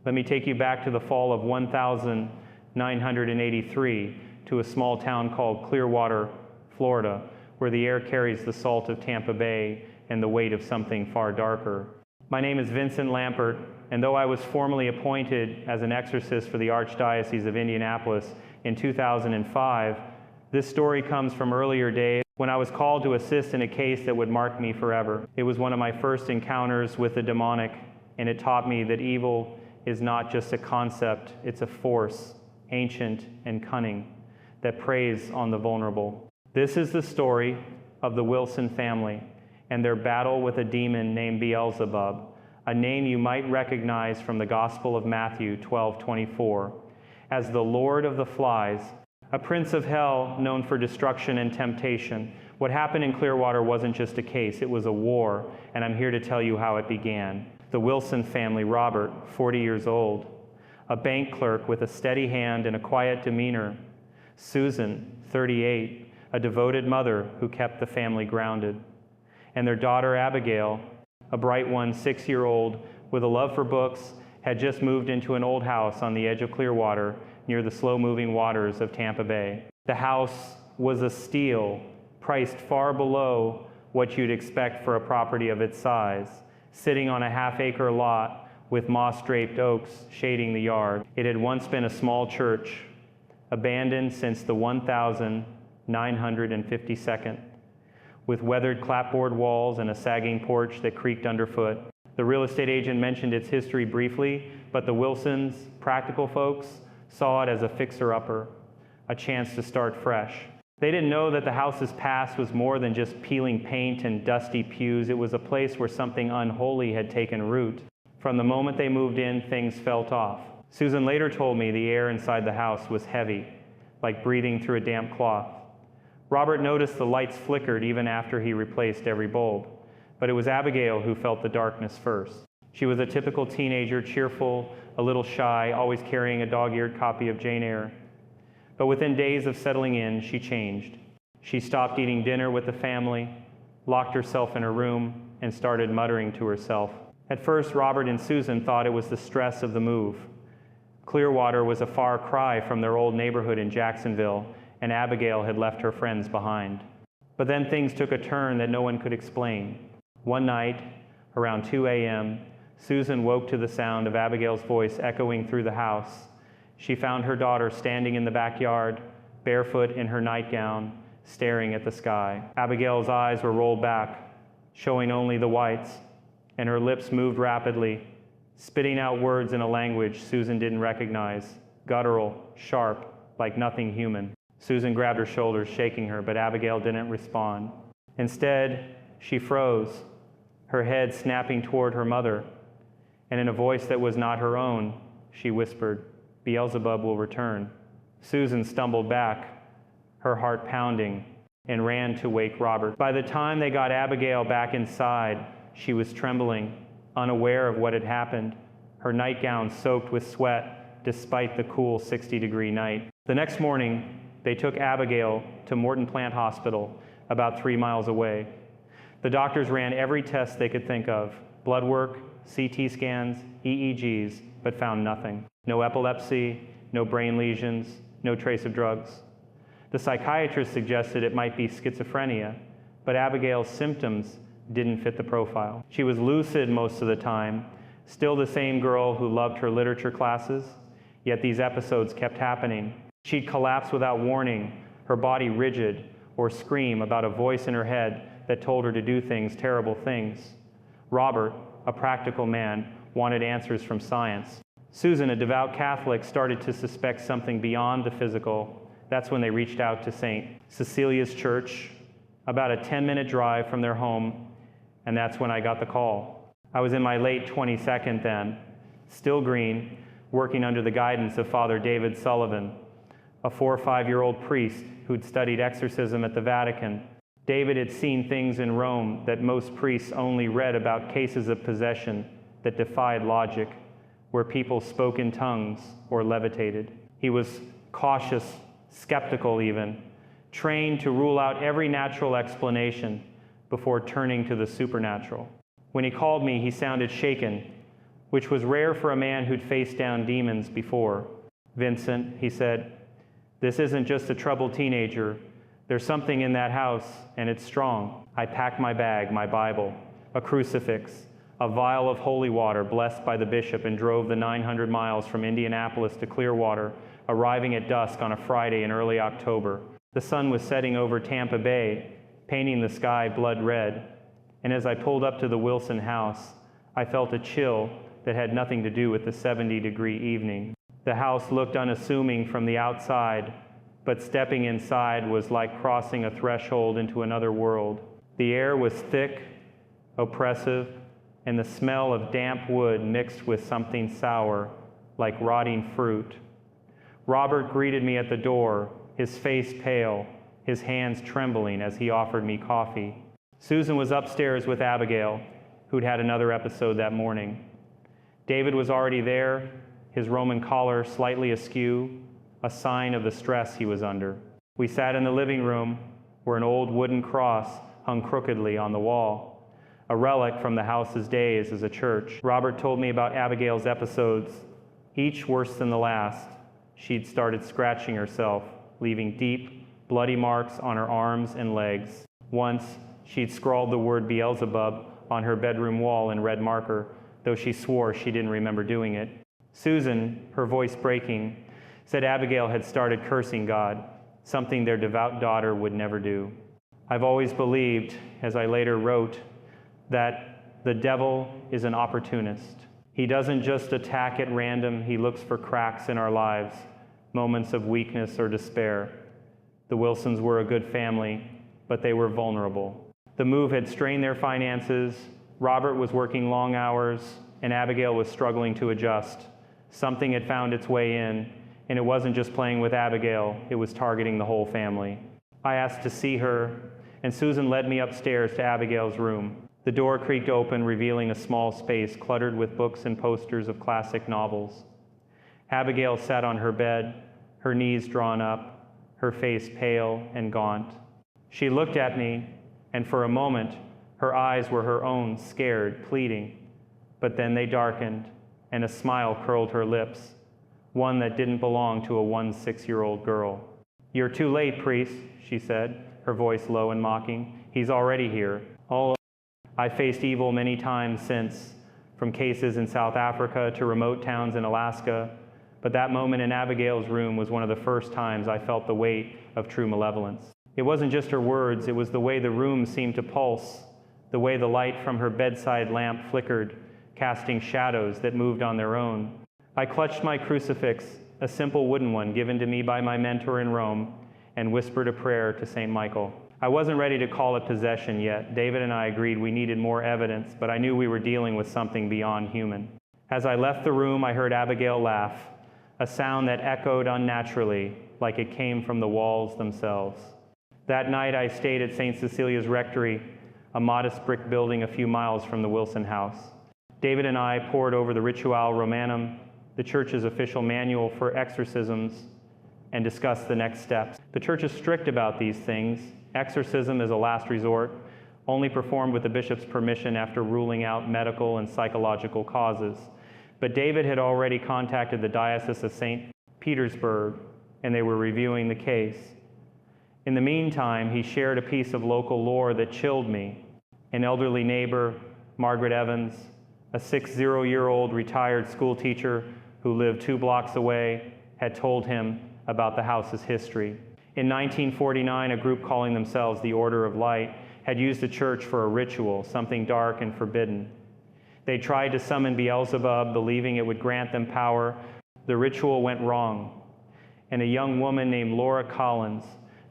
Let me take you back to the fall of 1983 to a small town called Clearwater, Florida, where the air carries the salt of Tampa Bay and the weight of something far darker. My name is Vincent Lampert, and though I was formally appointed as an exorcist for the Archdiocese of Indianapolis in 2005, this story comes from earlier days when I was called to assist in a case that would mark me forever. It was one of my first encounters with the demonic, and it taught me that evil is not just a concept, it's a force, ancient and cunning, that preys on the vulnerable. This is the story of the Wilson family and their battle with a demon named Beelzebub, a name you might recognize from the Gospel of Matthew 12:24, as the Lord of the Flies, a prince of hell known for destruction and temptation. What happened in Clearwater wasn't just a case, it was a war, and I'm here to tell you how it began. The Wilson family, Robert, 40 years old, a bank clerk with a steady hand and a quiet demeanor. Susan, 38, a devoted mother who kept the family grounded. And their daughter, Abigail, a bright one, 6-year-old, with a love for books, had just moved into an old house on the edge of Clearwater near the slow-moving waters of Tampa Bay. The house was a steal, priced far below what you'd expect for a property of its size, sitting on a half-acre lot with moss-draped oaks shading the yard. It had once been a small church, abandoned since the 1952nd, with weathered clapboard walls and a sagging porch that creaked underfoot. The real estate agent mentioned its history briefly, but the Wilsons, practical folks, saw it as a fixer-upper, a chance to start fresh. They didn't know that the house's past was more than just peeling paint and dusty pews. It was a place where something unholy had taken root. From the moment they moved in, things felt off. Susan later told me the air inside the house was heavy, like breathing through a damp cloth. Robert noticed the lights flickered even after he replaced every bulb, but it was Abigail who felt the darkness first. She was a typical teenager, cheerful, a little shy, always carrying a dog-eared copy of Jane Eyre. But within days of settling in, she changed. She stopped eating dinner with the family, locked herself in her room, and started muttering to herself. At first, Robert and Susan thought it was the stress of the move. Clearwater was a far cry from their old neighborhood in Jacksonville, and Abigail had left her friends behind. But then things took a turn that no one could explain. One night, around 2 a.m., Susan woke to the sound of Abigail's voice echoing through the house. She found her daughter standing in the backyard, barefoot in her nightgown, staring at the sky. Abigail's eyes were rolled back, showing only the whites, and her lips moved rapidly, spitting out words in a language Susan didn't recognize, guttural, sharp, like nothing human. Susan grabbed her shoulders, shaking her, but Abigail didn't respond. Instead, she froze, her head snapping toward her mother, and in a voice that was not her own, she whispered, "Beelzebub will return." Susan stumbled back, her heart pounding, and ran to wake Robert. By the time they got Abigail back inside, she was trembling, unaware of what had happened, her nightgown soaked with sweat despite the cool 60-degree night. The next morning, they took Abigail to Morton Plant Hospital, about 3 miles away. The doctors ran every test they could think of, blood work, CT scans, EEGs, but found nothing. No epilepsy, no brain lesions, no trace of drugs. The psychiatrist suggested it might be schizophrenia, but Abigail's symptoms didn't fit the profile. She was lucid most of the time, still the same girl who loved her literature classes, yet these episodes kept happening. She'd collapse without warning, her body rigid, or scream about a voice in her head that told her to do things, terrible things. Robert, a practical man, wanted answers from science. Susan, a devout Catholic, started to suspect something beyond the physical. That's when they reached out to St. Cecilia's Church, about a 10-minute drive from their home, and that's when I got the call. I was in my late 22nd then, still green, working under the guidance of Father David Sullivan, a 4 or 5-year-old priest who'd studied exorcism at the Vatican. David had seen things in Rome that most priests only read about, cases of possession that defied logic, where people spoke in tongues or levitated. He was cautious, skeptical even, trained to rule out every natural explanation before turning to the supernatural. When he called me, he sounded shaken, which was rare for a man who'd faced down demons before. "Vincent," he said, "this isn't just a troubled teenager. There's something in that house, and it's strong." I packed my bag, my Bible, a crucifix, a vial of holy water blessed by the bishop, and drove the 900 miles from Indianapolis to Clearwater, arriving at dusk on a Friday in early October. The sun was setting over Tampa Bay, painting the sky blood red, and as I pulled up to the Wilson house, I felt a chill that had nothing to do with the 70-degree evening. The house looked unassuming from the outside, but stepping inside was like crossing a threshold into another world. The air was thick, oppressive, and the smell of damp wood mixed with something sour, like rotting fruit. Robert greeted me at the door, his face pale, his hands trembling as he offered me coffee. Susan was upstairs with Abigail, who'd had another episode that morning. David was already there, his Roman collar slightly askew, a sign of the stress he was under. We sat in the living room, where an old wooden cross hung crookedly on the wall, a relic from the house's days as a church. Robert told me about Abigail's episodes, each worse than the last. She'd started scratching herself, leaving deep, bloody marks on her arms and legs. Once, she'd scrawled the word Beelzebub on her bedroom wall in red marker, though she swore she didn't remember doing it. Susan, her voice breaking, said Abigail had started cursing God, something their devout daughter would never do. I've always believed, as I later wrote, that the devil is an opportunist. He doesn't just attack at random, he looks for cracks in our lives, moments of weakness or despair. The Wilsons were a good family, but they were vulnerable. The move had strained their finances, Robert was working long hours, and Abigail was struggling to adjust. Something had found its way in, and it wasn't just playing with Abigail, it was targeting the whole family. I asked to see her, and Susan led me upstairs to Abigail's room. The door creaked open, revealing a small space cluttered with books and posters of classic novels. Abigail sat on her bed, her knees drawn up, her face pale and gaunt. She looked at me, and for a moment, her eyes were her own, scared, pleading. But then they darkened, and a smile curled her lips, one that didn't belong to a 1-6-year-old girl. "You're too late, priest," she said, her voice low and mocking. "He's already here." I faced evil many times since, from cases in South Africa to remote towns in Alaska, but that moment in Abigail's room was one of the first times I felt the weight of true malevolence. It wasn't just her words, it was the way the room seemed to pulse, the way the light from her bedside lamp flickered, casting shadows that moved on their own. I clutched my crucifix, a simple wooden one given to me by my mentor in Rome, and whispered a prayer to St. Michael. I wasn't ready to call it possession yet. David and I agreed we needed more evidence, but I knew we were dealing with something beyond human. As I left the room, I heard Abigail laugh, a sound that echoed unnaturally, like it came from the walls themselves. That night, I stayed at St. Cecilia's Rectory, a modest brick building a few miles from the Wilson house. David and I pored over the Ritual Romanum, the church's official manual for exorcisms, and discussed the next steps. The church is strict about these things. Exorcism is a last resort, only performed with the bishop's permission after ruling out medical and psychological causes. But David had already contacted the Diocese of St. Petersburg, and they were reviewing the case. In the meantime, he shared a piece of local lore that chilled me. An elderly neighbor, Margaret Evans, a 60-year-old retired school teacher who lived 2 blocks away, had told him about the house's history. In 1949, a group calling themselves the Order of Light had used the church for a ritual, something dark and forbidden. They tried to summon Beelzebub, believing it would grant them power. The ritual went wrong, and a young woman named Laura Collins,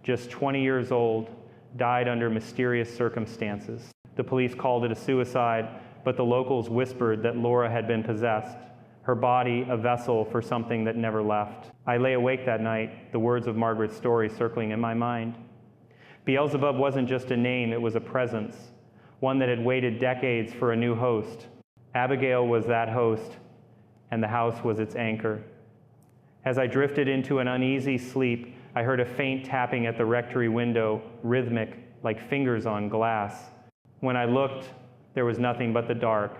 just 20 years old, died under mysterious circumstances. The police called it a suicide, but the locals whispered that Laura had been possessed, her body a vessel for something that never left. I lay awake that night, the words of Margaret's story circling in my mind. Beelzebub wasn't just a name, it was a presence, one that had waited decades for a new host. Abigail was that host, and the house was its anchor. As I drifted into an uneasy sleep, I heard a faint tapping at the rectory window, rhythmic, like fingers on glass. When I looked, there was nothing but the dark,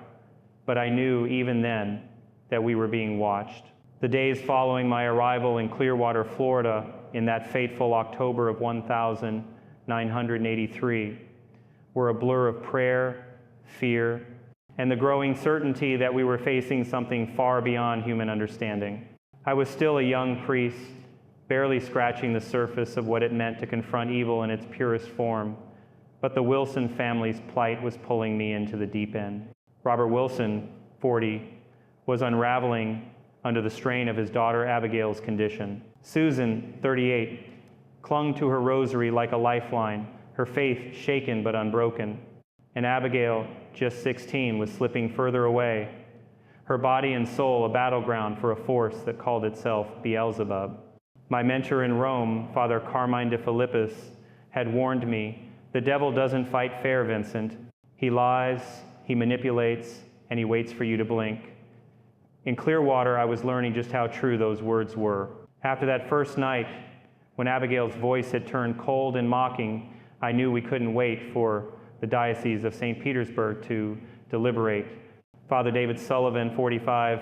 but I knew even then that we were being watched. The days following my arrival in Clearwater, Florida, in that fateful October of 1983, were a blur of prayer, fear, and the growing certainty that we were facing something far beyond human understanding. I was still a young priest, barely scratching the surface of what it meant to confront evil in its purest form, but the Wilson family's plight was pulling me into the deep end. Robert Wilson, 40, was unraveling under the strain of his daughter Abigail's condition. Susan, 38, clung to her rosary like a lifeline, her faith shaken but unbroken. And Abigail, just 16, was slipping further away, her body and soul a battleground for a force that called itself Beelzebub. My mentor in Rome, Father Carmine de Philippus, had warned me, "The devil doesn't fight fair, Vincent. He lies, he manipulates, and he waits for you to blink." In Clearwater, I was learning just how true those words were. After that first night, when Abigail's voice had turned cold and mocking, I knew we couldn't wait for the Diocese of St. Petersburg to deliberate. Father David Sullivan, 45,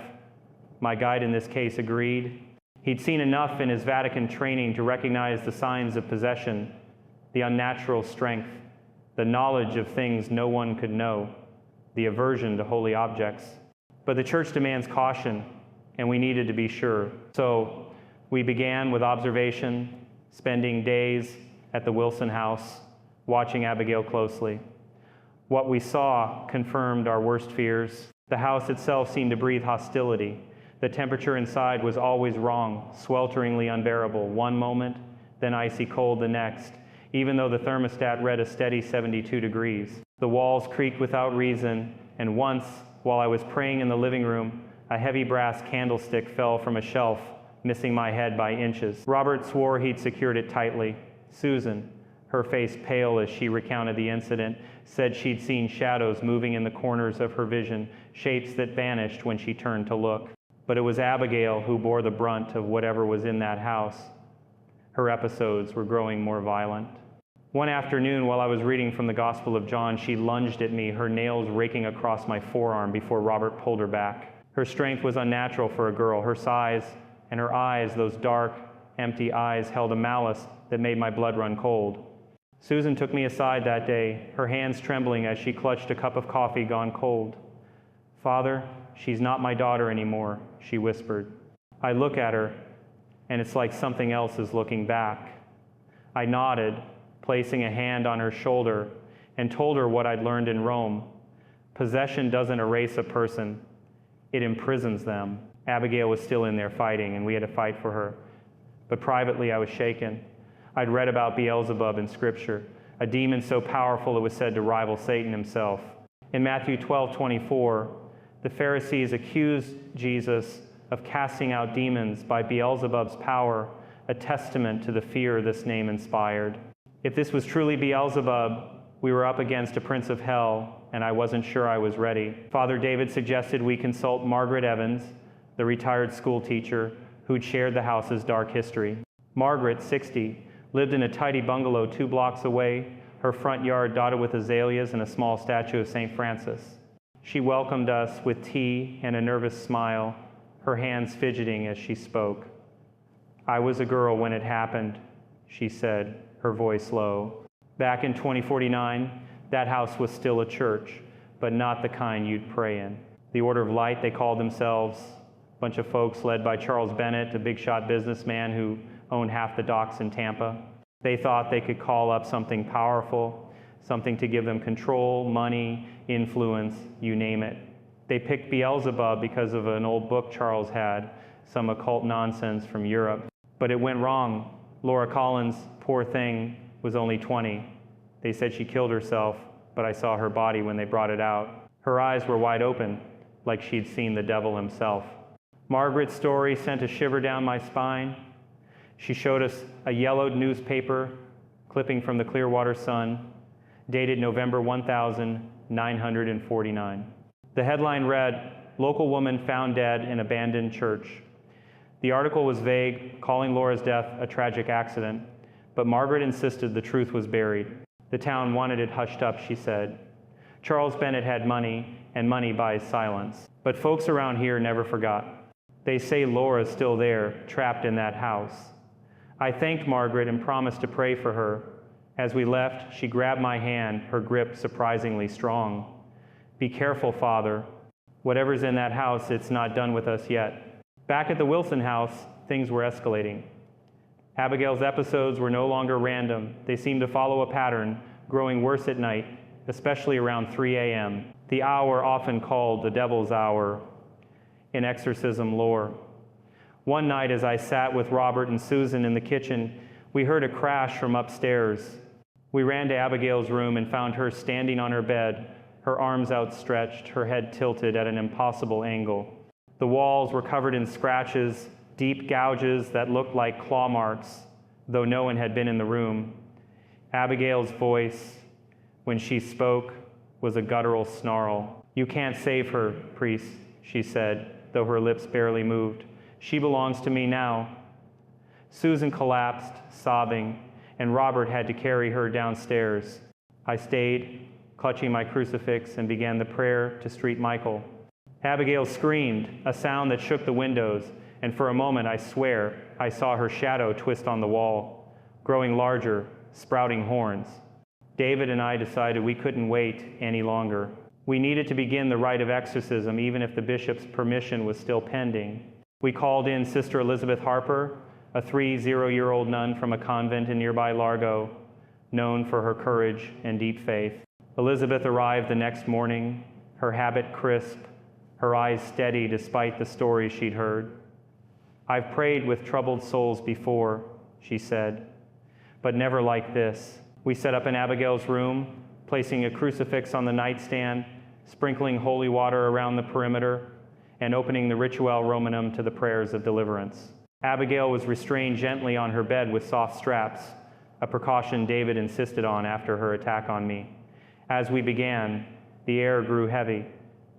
my guide in this case, agreed. He'd seen enough in his Vatican training to recognize the signs of possession, the unnatural strength, the knowledge of things no one could know, the aversion to holy objects. But the Church demands caution, and we needed to be sure. So we began with observation, spending days at the Wilson house, watching Abigail closely. What we saw confirmed our worst fears. The house itself seemed to breathe hostility. The temperature inside was always wrong, swelteringly unbearable, one moment, then icy cold the next, even though the thermostat read a steady 72 degrees. The walls creaked without reason, and once, while I was praying in the living room, a heavy brass candlestick fell from a shelf, missing my head by inches. Robert swore he'd secured it tightly. Susan, her face pale as she recounted the incident, said she'd seen shadows moving in the corners of her vision, shapes that vanished when she turned to look. But it was Abigail who bore the brunt of whatever was in that house. Her episodes were growing more violent. One afternoon, while I was reading from the Gospel of John, she lunged at me, her nails raking across my forearm before Robert pulled her back. Her strength was unnatural for a girl. Her size and her eyes, those dark, empty eyes, held a malice that made my blood run cold. Susan took me aside that day, her hands trembling as she clutched a cup of coffee gone cold. "Father, she's not my daughter anymore," she whispered. I look at her, and it's like something else is looking back. I nodded, placing a hand on her shoulder, and told her what I'd learned in Rome. Possession doesn't erase a person, it imprisons them. Abigail was still in there fighting, and we had to fight for her. But privately, I was shaken. I'd read about Beelzebub in Scripture, a demon so powerful it was said to rival Satan himself. In Matthew 12:24, the Pharisees accused Jesus of casting out demons by Beelzebub's power, a testament to the fear this name inspired. If this was truly Beelzebub, we were up against a prince of hell, and I wasn't sure I was ready. Father David suggested we consult Margaret Evans, the retired school teacher who'd shared the house's dark history. Margaret, 60, lived in a tidy bungalow 2 blocks away, her front yard dotted with azaleas and a small statue of St. Francis. She welcomed us with tea and a nervous smile, her hands fidgeting as she spoke. "I was a girl when it happened," she said, her voice low. Back in 2049, that house was still a church, but not the kind you'd pray in. The Order of Light, they called themselves, a bunch of folks led by Charles Bennett, a big-shot businessman who owned half the docks in Tampa. They thought they could call up something powerful, something to give them control, money, influence, you name it. They picked Beelzebub because of an old book Charles had, some occult nonsense from Europe. But it went wrong. Laura Collins, poor thing, was only 20. They said she killed herself, but I saw her body when they brought it out. Her eyes were wide open, like she'd seen the devil himself. Margaret's story sent a shiver down my spine. She showed us a yellowed newspaper clipping from the Clearwater Sun, dated November 1949. The headline read, "Local woman found dead in abandoned church." The article was vague, calling Laura's death a tragic accident, but Margaret insisted the truth was buried. The town wanted it hushed up, she said. Charles Bennett had money, and money buys silence. But folks around here never forgot. They say Laura's still there, trapped in that house. I thanked Margaret and promised to pray for her. As we left, she grabbed my hand, her grip surprisingly strong. Be careful, Father. Whatever's in that house, it's not done with us yet. Back at the Wilson house, things were escalating. Abigail's episodes were no longer random. They seemed to follow a pattern, growing worse at night, especially around 3 a.m., the hour often called the devil's hour in exorcism lore. One night, as I sat with Robert and Susan in the kitchen, we heard a crash from upstairs. We ran to Abigail's room and found her standing on her bed, her arms outstretched, her head tilted at an impossible angle. The walls were covered in scratches, deep gouges that looked like claw marks, though no one had been in the room. Abigail's voice, when she spoke, was a guttural snarl. You can't save her, priest, she said, though her lips barely moved. She belongs to me now. Susan collapsed, sobbing, and Robert had to carry her downstairs. I stayed, clutching my crucifix, and began the prayer to Street Michael. Abigail screamed, a sound that shook the windows, and for a moment, I swear, I saw her shadow twist on the wall, growing larger, sprouting horns. David and I decided we couldn't wait any longer. We needed to begin the rite of exorcism, even if the bishop's permission was still pending. We called in Sister Elizabeth Harper, a 30-year-old nun from a convent in nearby Largo, known for her courage and deep faith. Elizabeth arrived the next morning, her habit crisp, her eyes steady despite the stories she'd heard. I've prayed with troubled souls before, she said, but never like this. We set up in Abigail's room, placing a crucifix on the nightstand, sprinkling holy water around the perimeter, and opening the Ritual Romanum to the prayers of deliverance. Abigail was restrained gently on her bed with soft straps, a precaution David insisted on after her attack on me. As we began, the air grew heavy,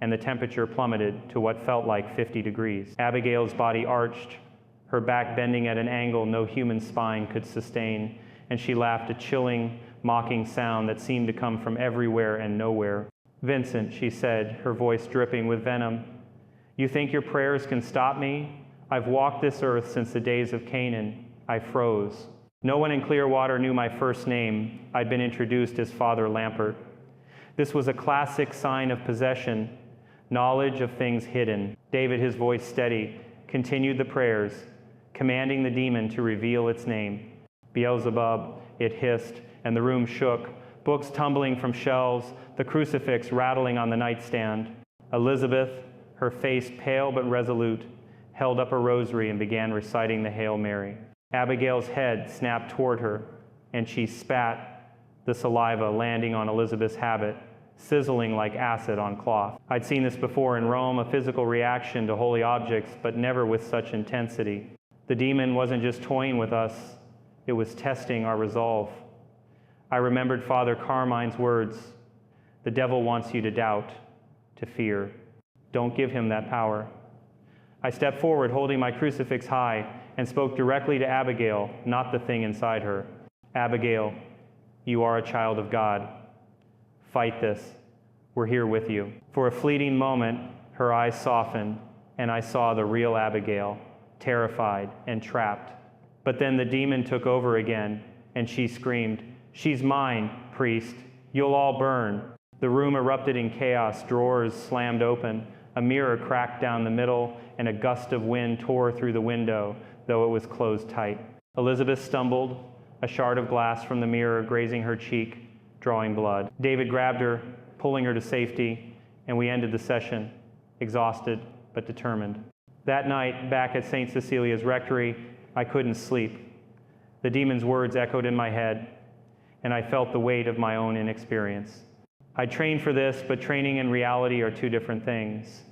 and the temperature plummeted to what felt like 50 degrees. Abigail's body arched, her back bending at an angle no human spine could sustain, and she laughed a chilling, mocking sound that seemed to come from everywhere and nowhere. Vincent, she said, her voice dripping with venom, you think your prayers can stop me? I've walked this earth since the days of Canaan. I froze. No one in Clearwater knew my first name. I'd been introduced as Father Lampert. This was a classic sign of possession, knowledge of things hidden. David, his voice steady, continued the prayers, commanding the demon to reveal its name. Beelzebub, it hissed, and the room shook, books tumbling from shelves, the crucifix rattling on the nightstand. Elizabeth, her face pale but resolute, held up a rosary and began reciting the Hail Mary. Abigail's head snapped toward her, and she spat, the saliva landing on Elizabeth's habit, sizzling like acid on cloth. I'd seen this before in Rome, a physical reaction to holy objects, but never with such intensity. The demon wasn't just toying with us, it was testing our resolve. I remembered Father Carmine's words, the devil wants you to doubt, to fear. Don't give him that power. I stepped forward, holding my crucifix high, and spoke directly to Abigail, not the thing inside her. Abigail, you are a child of God. Fight this. We're here with you. For a fleeting moment, her eyes softened, and I saw the real Abigail, terrified and trapped. But then the demon took over again, and she screamed, "She's mine, priest. You'll all burn." The room erupted in chaos. Drawers slammed open. A mirror cracked down the middle, and a gust of wind tore through the window, though it was closed tight. Elizabeth stumbled, a shard of glass from the mirror grazing her cheek, drawing blood. David grabbed her, pulling her to safety, and we ended the session, exhausted but determined. That night, back at St. Cecilia's rectory, I couldn't sleep. The demon's words echoed in my head, and I felt the weight of my own inexperience. I trained for this, but training and reality are two different things.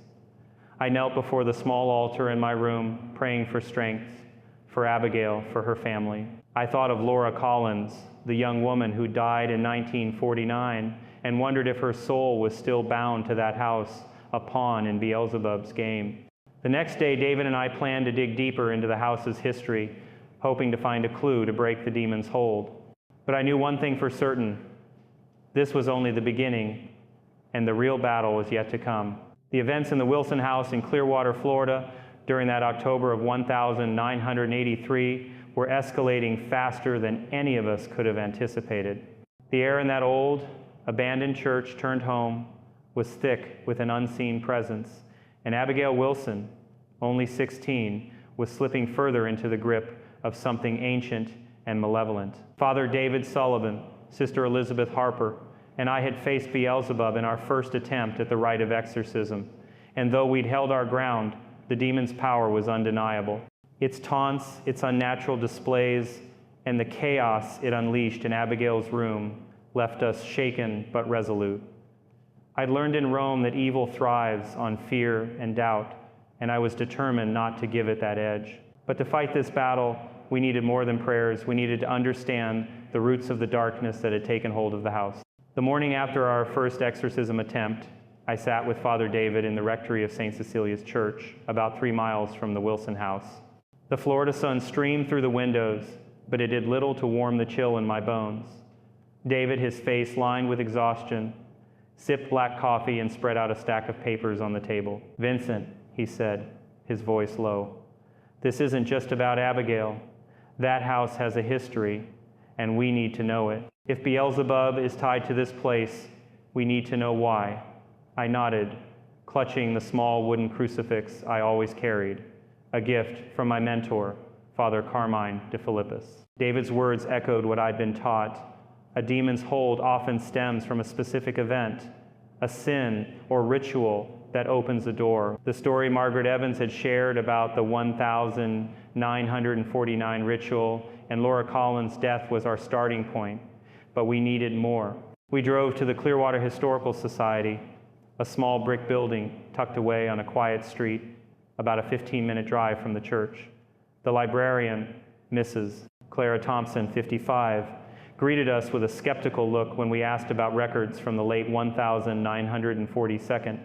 I knelt before the small altar in my room, praying for strength, for Abigail, for her family. I thought of Laura Collins, the young woman who died in 1949, and wondered if her soul was still bound to that house, a pawn in Beelzebub's game. The next day, David and I planned to dig deeper into the house's history, hoping to find a clue to break the demon's hold. But I knew one thing for certain. This was only the beginning, and the real battle was yet to come. The events in the Wilson house in Clearwater, Florida, during that October of 1983 were escalating faster than any of us could have anticipated. The air in that old, abandoned church turned home was thick with an unseen presence, and Abigail Wilson, only 16, was slipping further into the grip of something ancient and malevolent. Father David Sullivan, Sister Elizabeth Harper, and I had faced Beelzebub in our first attempt at the rite of exorcism, and though we'd held our ground, the demon's power was undeniable. Its taunts, its unnatural displays, and the chaos it unleashed in Abigail's room left us shaken but resolute. I'd learned in Rome that evil thrives on fear and doubt, and I was determined not to give it that edge. But to fight this battle, we needed more than prayers. We needed to understand the roots of the darkness that had taken hold of the house. The morning after our first exorcism attempt, I sat with Father David in the rectory of St. Cecilia's Church, about 3 miles from the Wilson house. The Florida sun streamed through the windows, but it did little to warm the chill in my bones. David, his face lined with exhaustion, sipped black coffee and spread out a stack of papers on the table. "Vincent," he said, his voice low, "this isn't just about Abigail. That house has a history, and we need to know it. If Beelzebub is tied to this place, we need to know why." I nodded, clutching the small wooden crucifix I always carried, a gift from my mentor, Father Carmine de Philippus. David's words echoed what I'd been taught. A demon's hold often stems from a specific event, a sin or ritual that opens the door. The story Margaret Evans had shared about the 1949 ritual and Laura Collins' death was our starting point, but we needed more. We drove to the Clearwater Historical Society, a small brick building tucked away on a quiet street, about a 15-minute drive from the church. The librarian, Mrs. Clara Thompson, 55, greeted us with a skeptical look when we asked about records from the late 1942.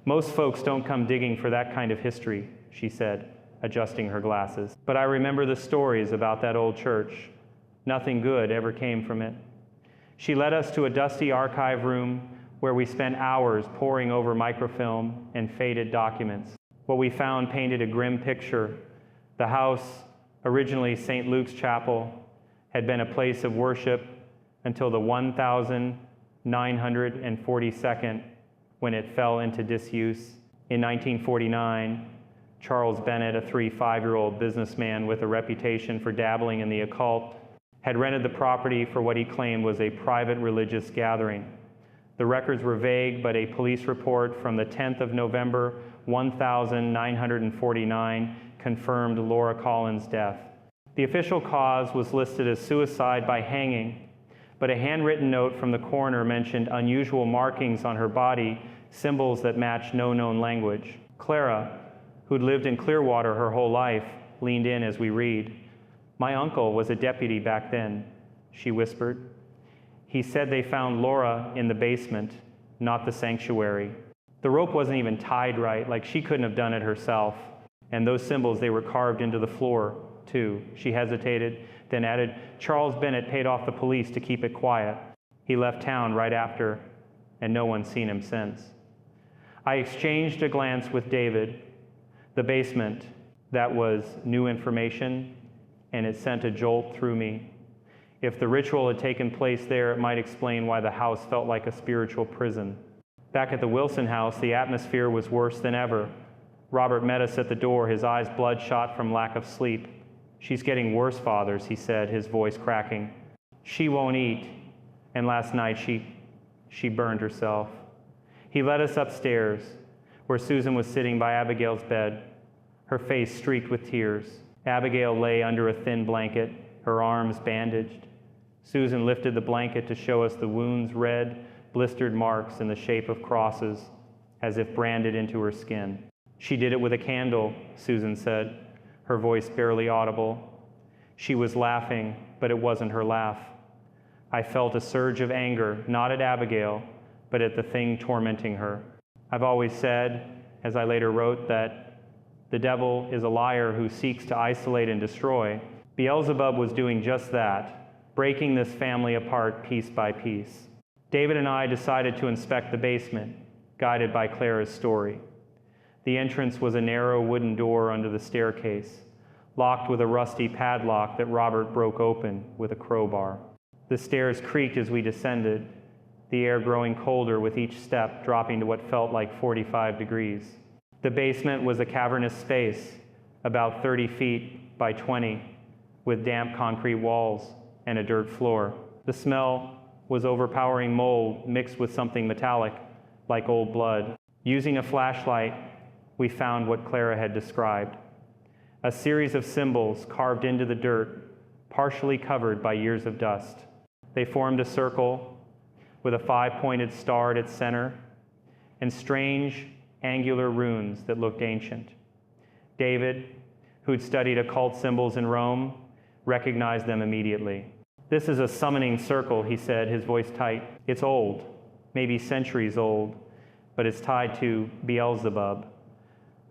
"Most folks don't come digging for that kind of history," she said, adjusting her glasses. "But I remember the stories about that old church. Nothing good ever came from it." She led us to a dusty archive room where we spent hours poring over microfilm and faded documents. What we found painted a grim picture. The house, originally St. Luke's Chapel, had been a place of worship until the 1942, when it fell into disuse. In 1949, Charles Bennett, a 5-year-old businessman with a reputation for dabbling in the occult, had rented the property for what he claimed was a private religious gathering. The records were vague, but a police report from the 10th of November, 1949, confirmed Laura Collins' death. The official cause was listed as suicide by hanging, but a handwritten note from the coroner mentioned unusual markings on her body, symbols that matched no known language. Clara, who'd lived in Clearwater her whole life, leaned in as we read. "My uncle was a deputy back then," she whispered. "He said they found Laura in the basement, not the sanctuary. The rope wasn't even tied right, like she couldn't have done it herself. And those symbols, they were carved into the floor, too." She hesitated, then added, "Charles Bennett paid off the police to keep it quiet. He left town right after, and no one's seen him since." I exchanged a glance with David. The basement, that was new information, and it sent a jolt through me. If the ritual had taken place there, it might explain why the house felt like a spiritual prison. Back at the Wilson house, the atmosphere was worse than ever. Robert met us at the door, his eyes bloodshot from lack of sleep. "She's getting worse, Fathers," he said, his voice cracking. "She won't eat, and last night she burned herself." He led us upstairs, where Susan was sitting by Abigail's bed, her face streaked with tears. Abigail lay under a thin blanket, her arms bandaged. Susan lifted the blanket to show us the wound's red, blistered marks in the shape of crosses, as if branded into her skin. "She did it with a candle," Susan said, her voice barely audible. She was laughing, but it wasn't her laugh. I felt a surge of anger, not at Abigail, but at the thing tormenting her. I've always said, as I later wrote, that the devil is a liar who seeks to isolate and destroy. Beelzebub was doing just that, breaking this family apart piece by piece. David and I decided to inspect the basement, guided by Clara's story. The entrance was a narrow wooden door under the staircase, locked with a rusty padlock that Robert broke open with a crowbar. The stairs creaked as we descended, the air growing colder with each step, dropping to what felt like 45 degrees. The basement was a cavernous space, about 30 feet by 20, with damp concrete walls and a dirt floor. The smell was overpowering mold mixed with something metallic, like old blood. Using a flashlight, we found what Clara had described. A series of symbols carved into the dirt, partially covered by years of dust. They formed a circle with a 5-pointed star at its center and strange angular runes that looked ancient. David, who'd studied occult symbols in Rome, recognized them immediately. "This is a summoning circle," he said, his voice tight. "It's old, maybe centuries old, but it's tied to Beelzebub.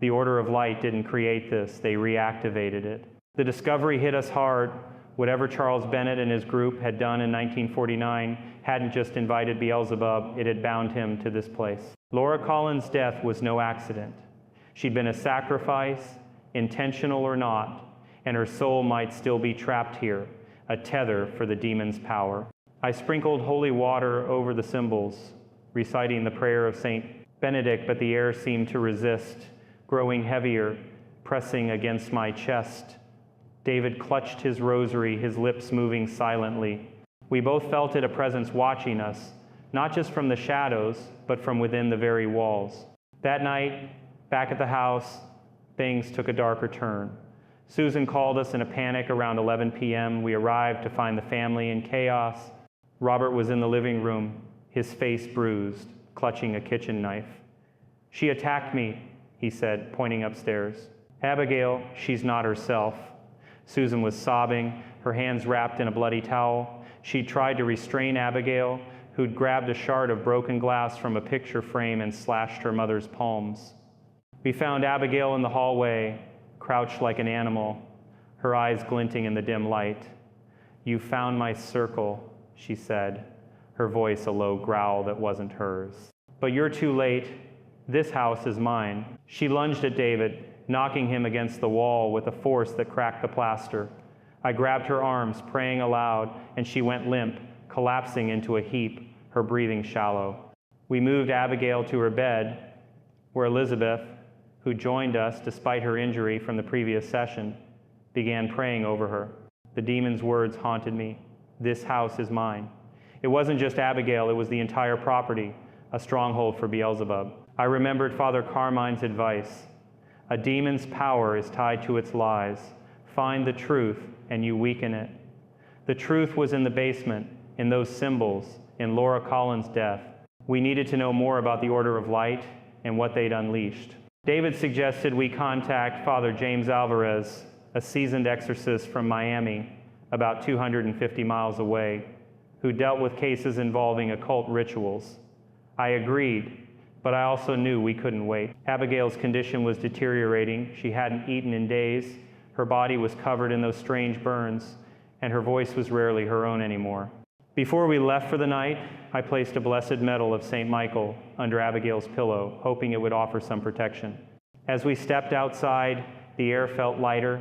The Order of Light didn't create this, they reactivated it." The discovery hit us hard. Whatever Charles Bennett and his group had done in 1949 hadn't just invited Beelzebub, it had bound him to this place. Laura Collins' death was no accident. She'd been a sacrifice, intentional or not, and her soul might still be trapped here, a tether for the demon's power. I sprinkled holy water over the symbols, reciting the prayer of St. Benedict, but the air seemed to resist, growing heavier, pressing against my chest. David clutched his rosary, his lips moving silently. We both felt it, a presence watching us, not just from the shadows, but from within the very walls. That night, back at the house, things took a darker turn. Susan called us in a panic around 11 p.m. We arrived to find the family in chaos. Robert was in the living room, his face bruised, clutching a kitchen knife. "She attacked me," he said, pointing upstairs. "Abigail, she's not herself." Susan was sobbing, her hands wrapped in a bloody towel. She tried to restrain Abigail, who'd grabbed a shard of broken glass from a picture frame and slashed her mother's palms. We found Abigail in the hallway, crouched like an animal, her eyes glinting in the dim light. "You found my circle," she said, her voice a low growl that wasn't hers. "But you're too late. This house is mine." She lunged at David, knocking him against the wall with a force that cracked the plaster. I grabbed her arms, praying aloud, and she went limp, collapsing into a heap, her breathing shallow. We moved Abigail to her bed, where Elizabeth, who joined us despite her injury from the previous session, began praying over her. The demon's words haunted me. "This house is mine." It wasn't just Abigail, it was the entire property, a stronghold for Beelzebub. I remembered Father Carmine's advice. A demon's power is tied to its lies. Find the truth, and you weaken it. The truth was in the basement, in those symbols, in Laura Collins' death. We needed to know more about the Order of Light and what they'd unleashed. David suggested we contact Father James Alvarez, a seasoned exorcist from Miami, about 250 miles away, who dealt with cases involving occult rituals. I agreed, but I also knew we couldn't wait. Abigail's condition was deteriorating. She hadn't eaten in days. Her body was covered in those strange burns, and her voice was rarely her own anymore. Before we left for the night, I placed a blessed medal of St. Michael under Abigail's pillow, hoping it would offer some protection. As we stepped outside, the air felt lighter,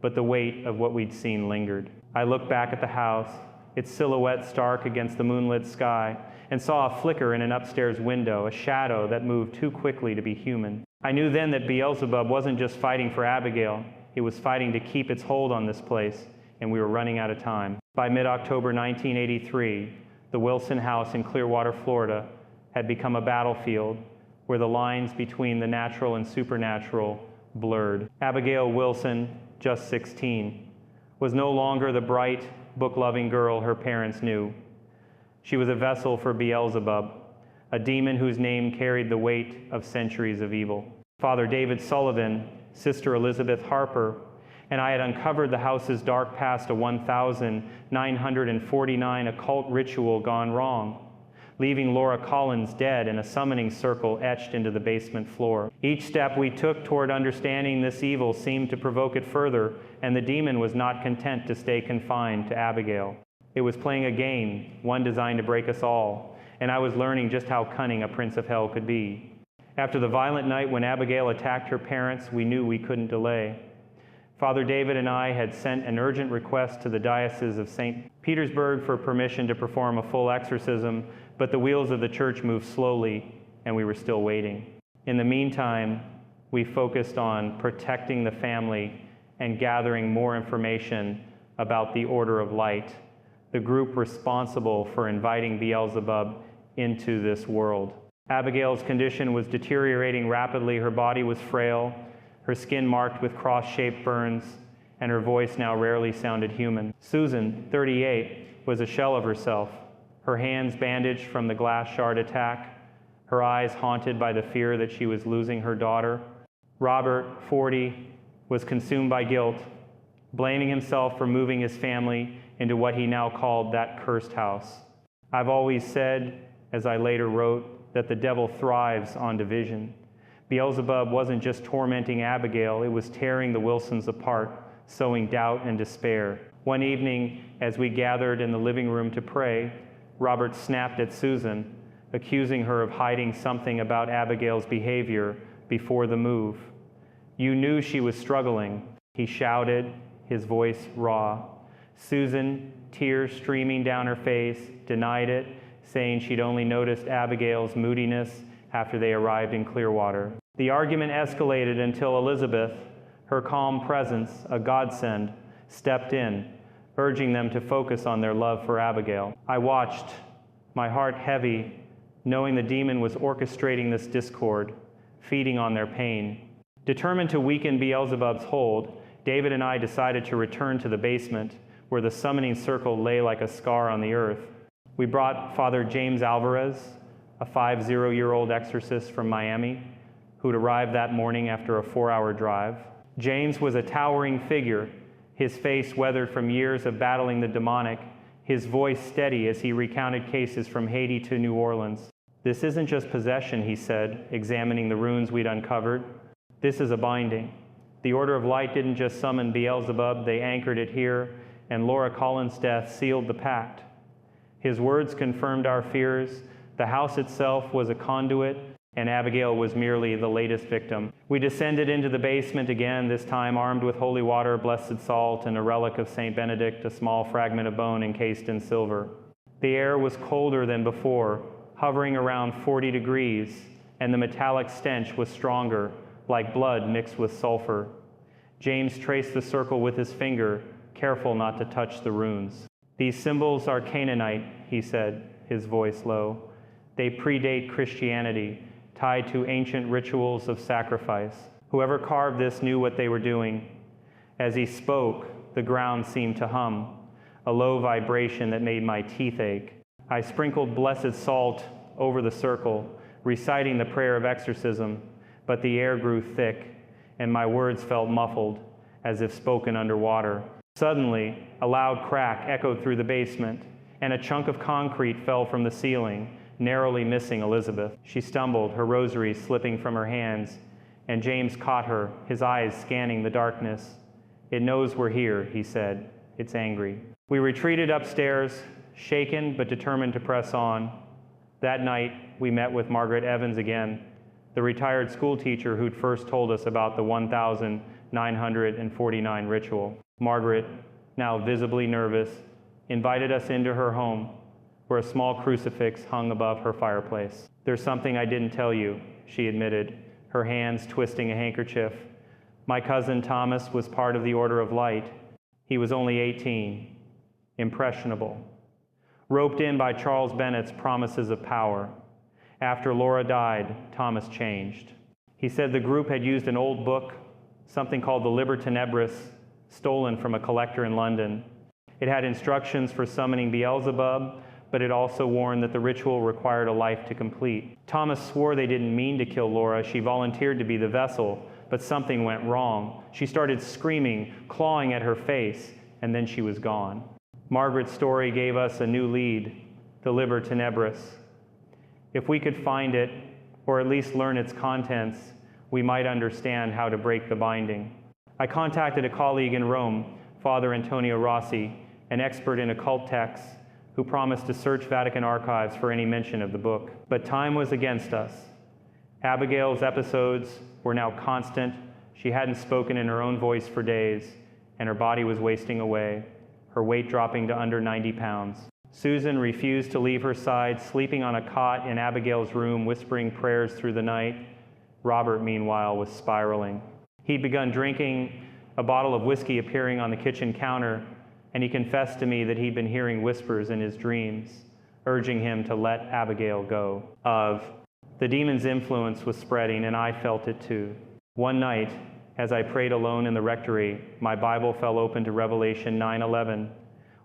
but the weight of what we'd seen lingered. I looked back at the house, its silhouette stark against the moonlit sky, and saw a flicker in an upstairs window, a shadow that moved too quickly to be human. I knew then that Beelzebub wasn't just fighting for Abigail, it was fighting to keep its hold on this place, and we were running out of time. By mid-October 1983, the Wilson house in Clearwater, Florida, had become a battlefield where the lines between the natural and supernatural blurred. Abigail Wilson, just 16, was no longer the bright, book-loving girl her parents knew. She was a vessel for Beelzebub, a demon whose name carried the weight of centuries of evil. Father David Sullivan, Sister Elizabeth Harper, and I had uncovered the house's dark past, a 1,949 occult ritual gone wrong, leaving Laura Collins dead and a summoning circle etched into the basement floor. Each step we took toward understanding this evil seemed to provoke it further, and the demon was not content to stay confined to Abigail. It was playing a game, one designed to break us all, and I was learning just how cunning a prince of hell could be. After the violent night when Abigail attacked her parents, we knew we couldn't delay. Father David and I had sent an urgent request to the Diocese of St. Petersburg for permission to perform a full exorcism, but the wheels of the church moved slowly, and we were still waiting. In the meantime, we focused on protecting the family and gathering more information about the Order of Light, the group responsible for inviting Beelzebub into this world. Abigail's condition was deteriorating rapidly. Her body was frail, her skin marked with cross-shaped burns, and her voice now rarely sounded human. Susan, 38, was a shell of herself, her hands bandaged from the glass shard attack, her eyes haunted by the fear that she was losing her daughter. Robert, 40, was consumed by guilt, blaming himself for moving his family into what he now called that cursed house. I've always said, as I later wrote, that the devil thrives on division. Beelzebub wasn't just tormenting Abigail, it was tearing the Wilsons apart, sowing doubt and despair. One evening, as we gathered in the living room to pray, Robert snapped at Susan, accusing her of hiding something about Abigail's behavior before the move. "You knew she was struggling," he shouted, his voice raw. Susan, tears streaming down her face, denied it, saying she'd only noticed Abigail's moodiness after they arrived in Clearwater. The argument escalated until Elizabeth, her calm presence, a godsend, stepped in, urging them to focus on their love for Abigail. I watched, my heart heavy, knowing the demon was orchestrating this discord, feeding on their pain. Determined to weaken Beelzebub's hold, David and I decided to return to the basement, where the summoning circle lay like a scar on the earth. We brought Father James Alvarez, a 50-year-old exorcist from Miami, who'd arrived that morning after a 4-hour drive. James was a towering figure, his face weathered from years of battling the demonic, his voice steady as he recounted cases from Haiti to New Orleans. "This isn't just possession," he said, examining the runes we'd uncovered. "This is a binding. The Order of Light didn't just summon Beelzebub, they anchored it here, and Laura Cullen's death sealed the pact." His words confirmed our fears. The house itself was a conduit, and Abigail was merely the latest victim. We descended into the basement again, this time armed with holy water, blessed salt, and a relic of St. Benedict, a small fragment of bone encased in silver. The air was colder than before, hovering around 40 degrees, and the metallic stench was stronger, like blood mixed with sulfur. James traced the circle with his finger, careful not to touch the runes. "These symbols are Canaanite," he said, his voice low. "They predate Christianity, tied to ancient rituals of sacrifice. Whoever carved this knew what they were doing." As he spoke, the ground seemed to hum, a low vibration that made my teeth ache. I sprinkled blessed salt over the circle, reciting the prayer of exorcism, but the air grew thick, and my words felt muffled, as if spoken underwater. Suddenly, a loud crack echoed through the basement, and a chunk of concrete fell from the ceiling, narrowly missing Elizabeth. She stumbled, her rosary slipping from her hands, and James caught her, his eyes scanning the darkness. "It knows we're here," he said. "It's angry." We retreated upstairs, shaken but determined to press on. That night, we met with Margaret Evans again, the retired school teacher who'd first told us about the 1,949 ritual. Margaret, now visibly nervous, invited us into her home, where a small crucifix hung above her fireplace. "There's something I didn't tell you," she admitted, her hands twisting a handkerchief. "My cousin Thomas was part of the Order of Light. He was only 18, impressionable, roped in by Charles Bennett's promises of power. After Laura died, Thomas changed. He said the group had used an old book, something called the Liber Tenebris, stolen from a collector in London. It had instructions for summoning Beelzebub, but it also warned that the ritual required a life to complete. Thomas swore they didn't mean to kill Laura. She volunteered to be the vessel, but something went wrong. She started screaming, clawing at her face, and then she was gone." Margaret's story gave us a new lead, the Liber Tenebris. If we could find it, or at least learn its contents, we might understand how to break the binding. I contacted a colleague in Rome, Father Antonio Rossi, an expert in occult texts, who promised to search Vatican archives for any mention of the book. But time was against us. Abigail's episodes were now constant. She hadn't spoken in her own voice for days, and her body was wasting away, her weight dropping to under 90 pounds. Susan refused to leave her side, sleeping on a cot in Abigail's room, whispering prayers through the night. Robert, meanwhile, was spiraling. He'd begun drinking a bottle of whiskey appearing on the kitchen counter, and he confessed to me that he'd been hearing whispers in his dreams, urging him to let Abigail go. The demon's influence was spreading, and I felt it too. One night, as I prayed alone in the rectory, my Bible fell open to Revelation 9:11,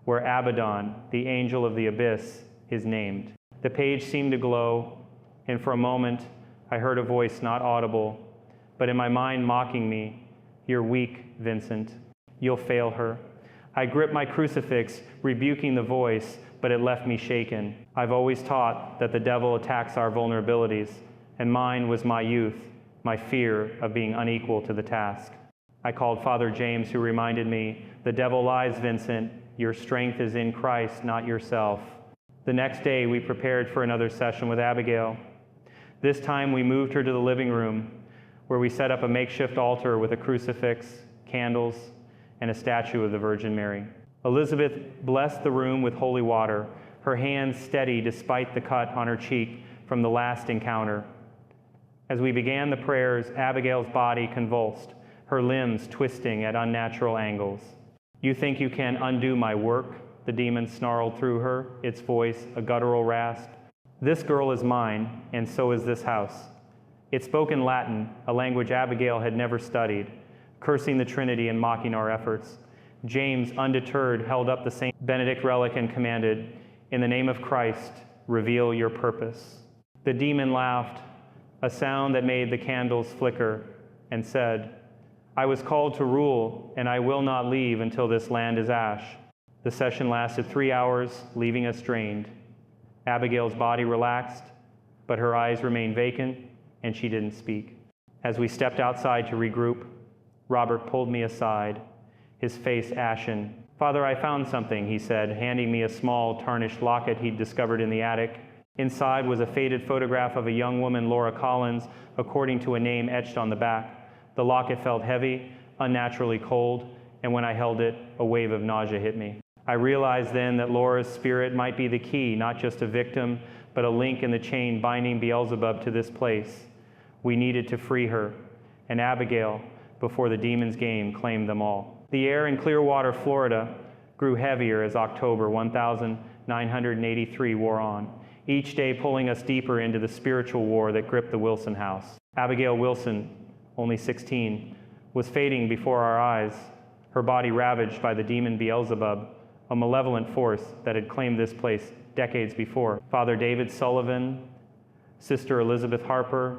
where Abaddon, the angel of the abyss, is named. The page seemed to glow, and for a moment, I heard a voice not audible, but in my mind mocking me, "You're weak, Vincent. You'll fail her." I gripped my crucifix, rebuking the voice, but it left me shaken. I've always taught that the devil attacks our vulnerabilities, and mine was my youth, my fear of being unequal to the task. I called Father James, who reminded me, "The devil lies, Vincent. Your strength is in Christ, not yourself." The next day, we prepared for another session with Abigail. This time, we moved her to the living room, where we set up a makeshift altar with a crucifix, candles, and a statue of the Virgin Mary. Elizabeth blessed the room with holy water, her hands steady despite the cut on her cheek from the last encounter. As we began the prayers, Abigail's body convulsed, her limbs twisting at unnatural angles. "You think you can undo my work?" the demon snarled through her, its voice a guttural rasp. "This girl is mine, and so is this house." It spoke in Latin, a language Abigail had never studied, cursing the Trinity and mocking our efforts. James, undeterred, held up the St. Benedict relic and commanded, "In the name of Christ, reveal your purpose." The demon laughed, a sound that made the candles flicker, and said, "I was called to rule, and I will not leave until this land is ash." The session lasted 3 hours, leaving us drained. Abigail's body relaxed, but her eyes remained vacant, and she didn't speak. As we stepped outside to regroup, Robert pulled me aside, his face ashen. "Father, I found something," he said, handing me a small, tarnished locket he'd discovered in the attic. Inside was a faded photograph of a young woman, Laura Collins, according to a name etched on the back. The locket felt heavy, unnaturally cold, and when I held it, a wave of nausea hit me. I realized then that Laura's spirit might be the key, not just a victim, but a link in the chain binding Beelzebub to this place. We needed to free her, and Abigail, before the demon's game claimed them all. The air in Clearwater, Florida, grew heavier as October 1983 wore on, each day pulling us deeper into the spiritual war that gripped the Wilson house. Abigail Wilson, only 16, was fading before our eyes, her body ravaged by the demon Beelzebub, a malevolent force that had claimed this place decades before. Father David Sullivan, Sister Elizabeth Harper,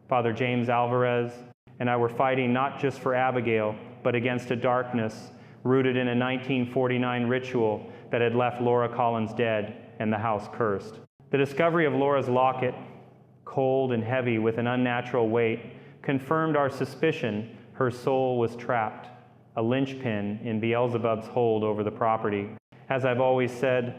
Father James Alvarez, and I were fighting not just for Abigail, but against a darkness rooted in a 1949 ritual that had left Laura Collins dead and the house cursed. The discovery of Laura's locket, cold and heavy with an unnatural weight, confirmed our suspicion her soul was trapped, a linchpin in Beelzebub's hold over the property. As I've always said,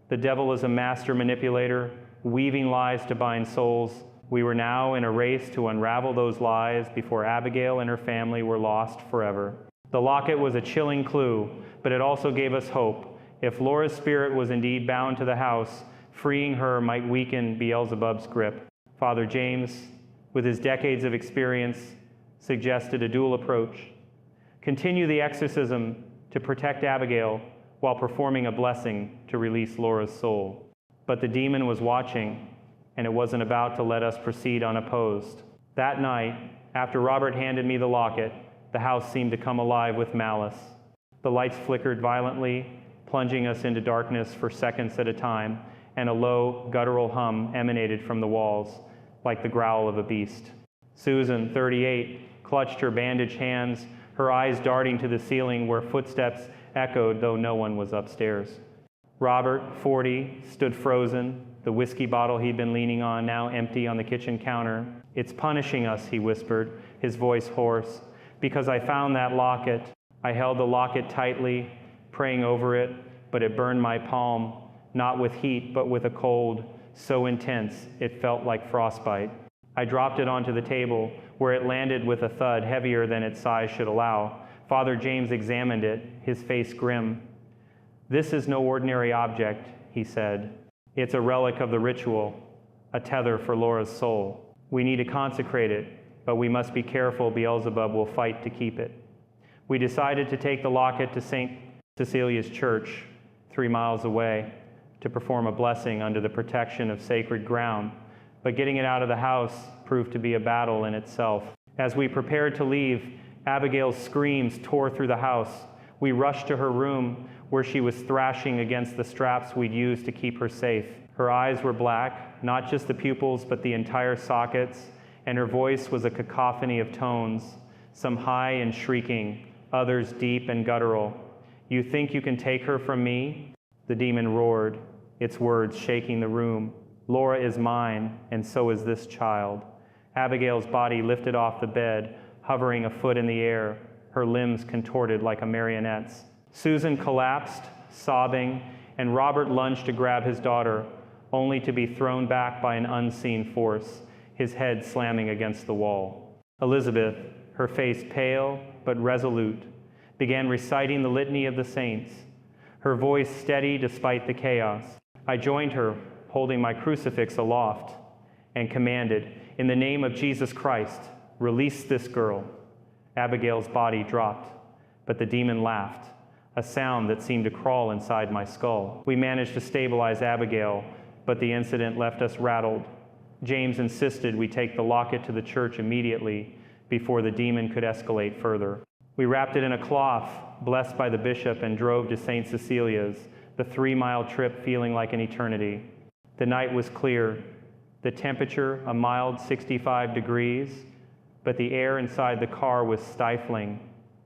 the devil is a master manipulator, weaving lies to bind souls. We were now in a race to unravel those lies before Abigail and her family were lost forever. The locket was a chilling clue, but it also gave us hope. If Laura's spirit was indeed bound to the house, freeing her might weaken Beelzebub's grip. Father James, with his decades of experience, suggested a dual approach. Continue the exorcism to protect Abigail while performing a blessing to release Laura's soul. But the demon was watching, and it wasn't about to let us proceed unopposed. That night, after Robert handed me the locket, the house seemed to come alive with malice. The lights flickered violently, plunging us into darkness for seconds at a time, and a low, guttural hum emanated from the walls, like the growl of a beast. Susan, 38, clutched her bandaged hands, her eyes darting to the ceiling where footsteps echoed, though no one was upstairs. Robert, 40, stood frozen, the whiskey bottle he'd been leaning on now empty on the kitchen counter. "It's punishing us," he whispered, his voice hoarse, "because I found that locket." I held the locket tightly, praying over it, but it burned my palm, not with heat, but with a cold so intense it felt like frostbite. I dropped it onto the table, where it landed with a thud heavier than its size should allow. Father James examined it, his face grim. "This is no ordinary object," he said. "It's a relic of the ritual, a tether for Laura's soul. We need to consecrate it, but we must be careful Beelzebub will fight to keep it." We decided to take the locket to St. Cecilia's Church, 3 miles away, to perform a blessing under the protection of sacred ground, but getting it out of the house proved to be a battle in itself. As we prepared to leave, Abigail's screams tore through the house. We rushed to her room, where she was thrashing against the straps we'd used to keep her safe. Her eyes were black, not just the pupils, but the entire sockets, and her voice was a cacophony of tones, some high and shrieking, others deep and guttural. "You think you can take her from me?" The demon roared, its words shaking the room. "Laura is mine, and so is this child." Abigail's body lifted off the bed, hovering a foot in the air, her limbs contorted like a marionette's. Susan collapsed, sobbing, and Robert lunged to grab his daughter, only to be thrown back by an unseen force, his head slamming against the wall. Elizabeth, her face pale but resolute, began reciting the litany of the saints, her voice steady despite the chaos. I joined her, holding my crucifix aloft, and commanded, "In the name of Jesus Christ, release this girl." Abigail's body dropped, but the demon laughed, a sound that seemed to crawl inside my skull. We managed to stabilize Abigail, but the incident left us rattled. James insisted we take the locket to the church immediately before the demon could escalate further. We wrapped it in a cloth, blessed by the bishop, and drove to St. Cecilia's, the 3-mile trip feeling like an eternity. The night was clear, the temperature a mild 65 degrees, but the air inside the car was stifling,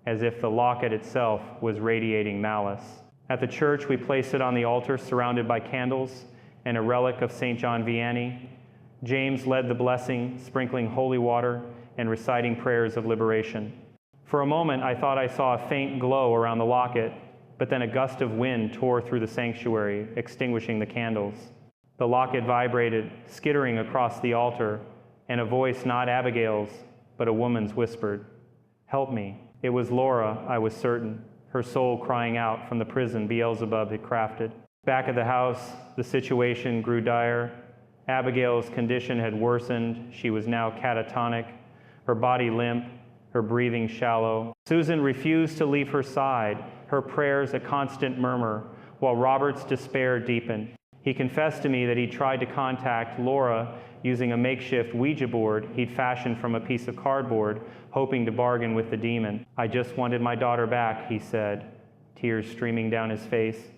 as if the locket itself was radiating malice. At the church, we placed it on the altar surrounded by candles and a relic of St. John Vianney. James led the blessing, sprinkling holy water and reciting prayers of liberation. For a moment, I thought I saw a faint glow around the locket, but then a gust of wind tore through the sanctuary, extinguishing the candles. The locket vibrated, skittering across the altar, and a voice, not Abigail's, but a woman's, whispered, "Help me." It was Laura, I was certain, her soul crying out from the prison Beelzebub had crafted. Back at the house, the situation grew dire. Abigail's condition had worsened. She was now catatonic, her body limp, her breathing shallow. Susan refused to leave her side, her prayers a constant murmur, while Robert's despair deepened. He confessed to me that he tried to contact Laura using a makeshift Ouija board he'd fashioned from a piece of cardboard, hoping to bargain with the demon. "I just wanted my daughter back," he said, tears streaming down his face.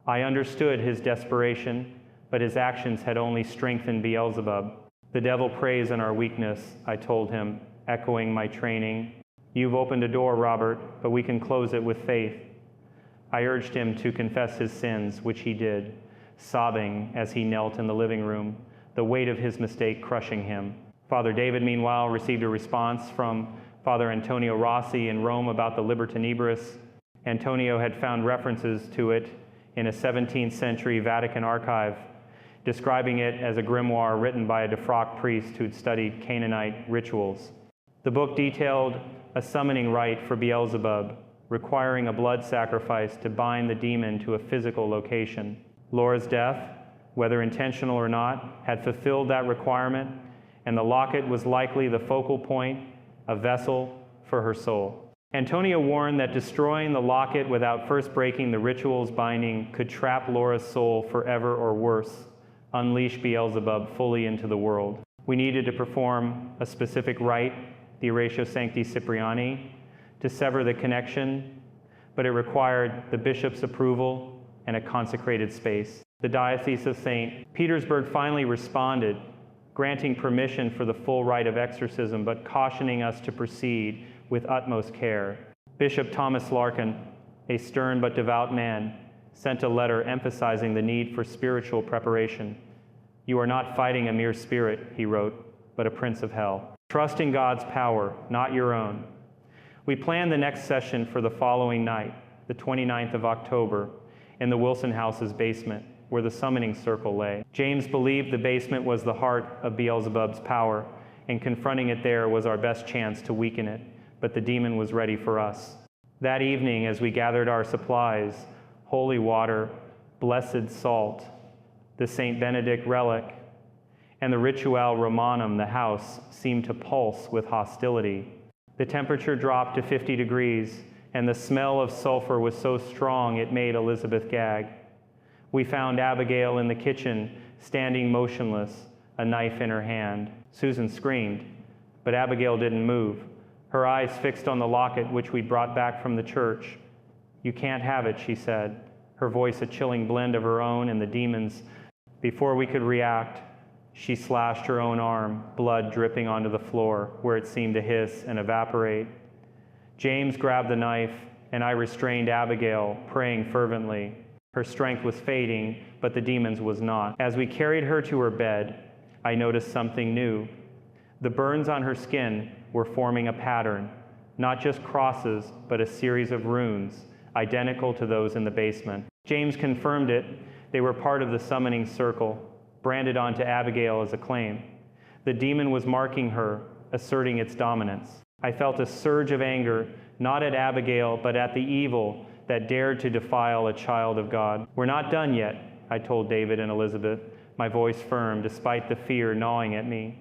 I understood his desperation, but his actions had only strengthened Beelzebub. "The devil preys on our weakness," I told him, echoing my training. "You've opened a door, Robert, but we can close it with faith." I urged him to confess his sins, which he did, sobbing as he knelt in the living room, the weight of his mistake crushing him. Father David, meanwhile, received a response from Father Antonio Rossi in Rome about the Liber Tenebris. Antonio had found references to it in a 17th century Vatican archive, describing it as a grimoire written by a defrocked priest who'd studied Canaanite rituals. The book detailed a summoning rite for Beelzebub, requiring a blood sacrifice to bind the demon to a physical location. Laura's death, whether intentional or not, had fulfilled that requirement, and the locket was likely the focal point, a vessel for her soul. Antonio warned that destroying the locket without first breaking the ritual's binding could trap Laura's soul forever, or worse, unleash Beelzebub fully into the world. We needed to perform a specific rite, the Oratio Sancti Cipriani, to sever the connection, but it required the bishop's approval and a consecrated space. The Diocese of St. Petersburg finally responded, granting permission for the full rite of exorcism, but cautioning us to proceed with utmost care. Bishop Thomas Larkin, a stern but devout man, sent a letter emphasizing the need for spiritual preparation. "You are not fighting a mere spirit," he wrote, "but a prince of hell. Trust in God's power, not your own." We planned the next session for the following night, the 29th of October, in the Wilson House's basement. where the summoning circle lay. James believed the basement was the heart of Beelzebub's power, and confronting it there was our best chance to weaken it, but the demon was ready for us. That evening, as we gathered our supplies, holy water, blessed salt, the St. Benedict relic, and the Ritual Romanum, the house, seemed to pulse with hostility. The temperature dropped to 50 degrees, and the smell of sulfur was so strong it made Elizabeth gag. We found Abigail in the kitchen, standing motionless, a knife in her hand. Susan screamed, but Abigail didn't move, her eyes fixed on the locket which we'd brought back from the church. "You can't have it," she said, her voice a chilling blend of her own and the demon's. Before we could react, she slashed her own arm, blood dripping onto the floor, where it seemed to hiss and evaporate. James grabbed the knife, and I restrained Abigail, praying fervently. Her strength was fading, but the demon's was not. As we carried her to her bed, I noticed something new. The burns on her skin were forming a pattern, not just crosses, but a series of runes, identical to those in the basement. James confirmed it. They were part of the summoning circle, branded onto Abigail as a claim. The demon was marking her, asserting its dominance. I felt a surge of anger, not at Abigail, but at the evil that dared to defile a child of God. "We're not done yet," I told David and Elizabeth, my voice firm despite the fear gnawing at me.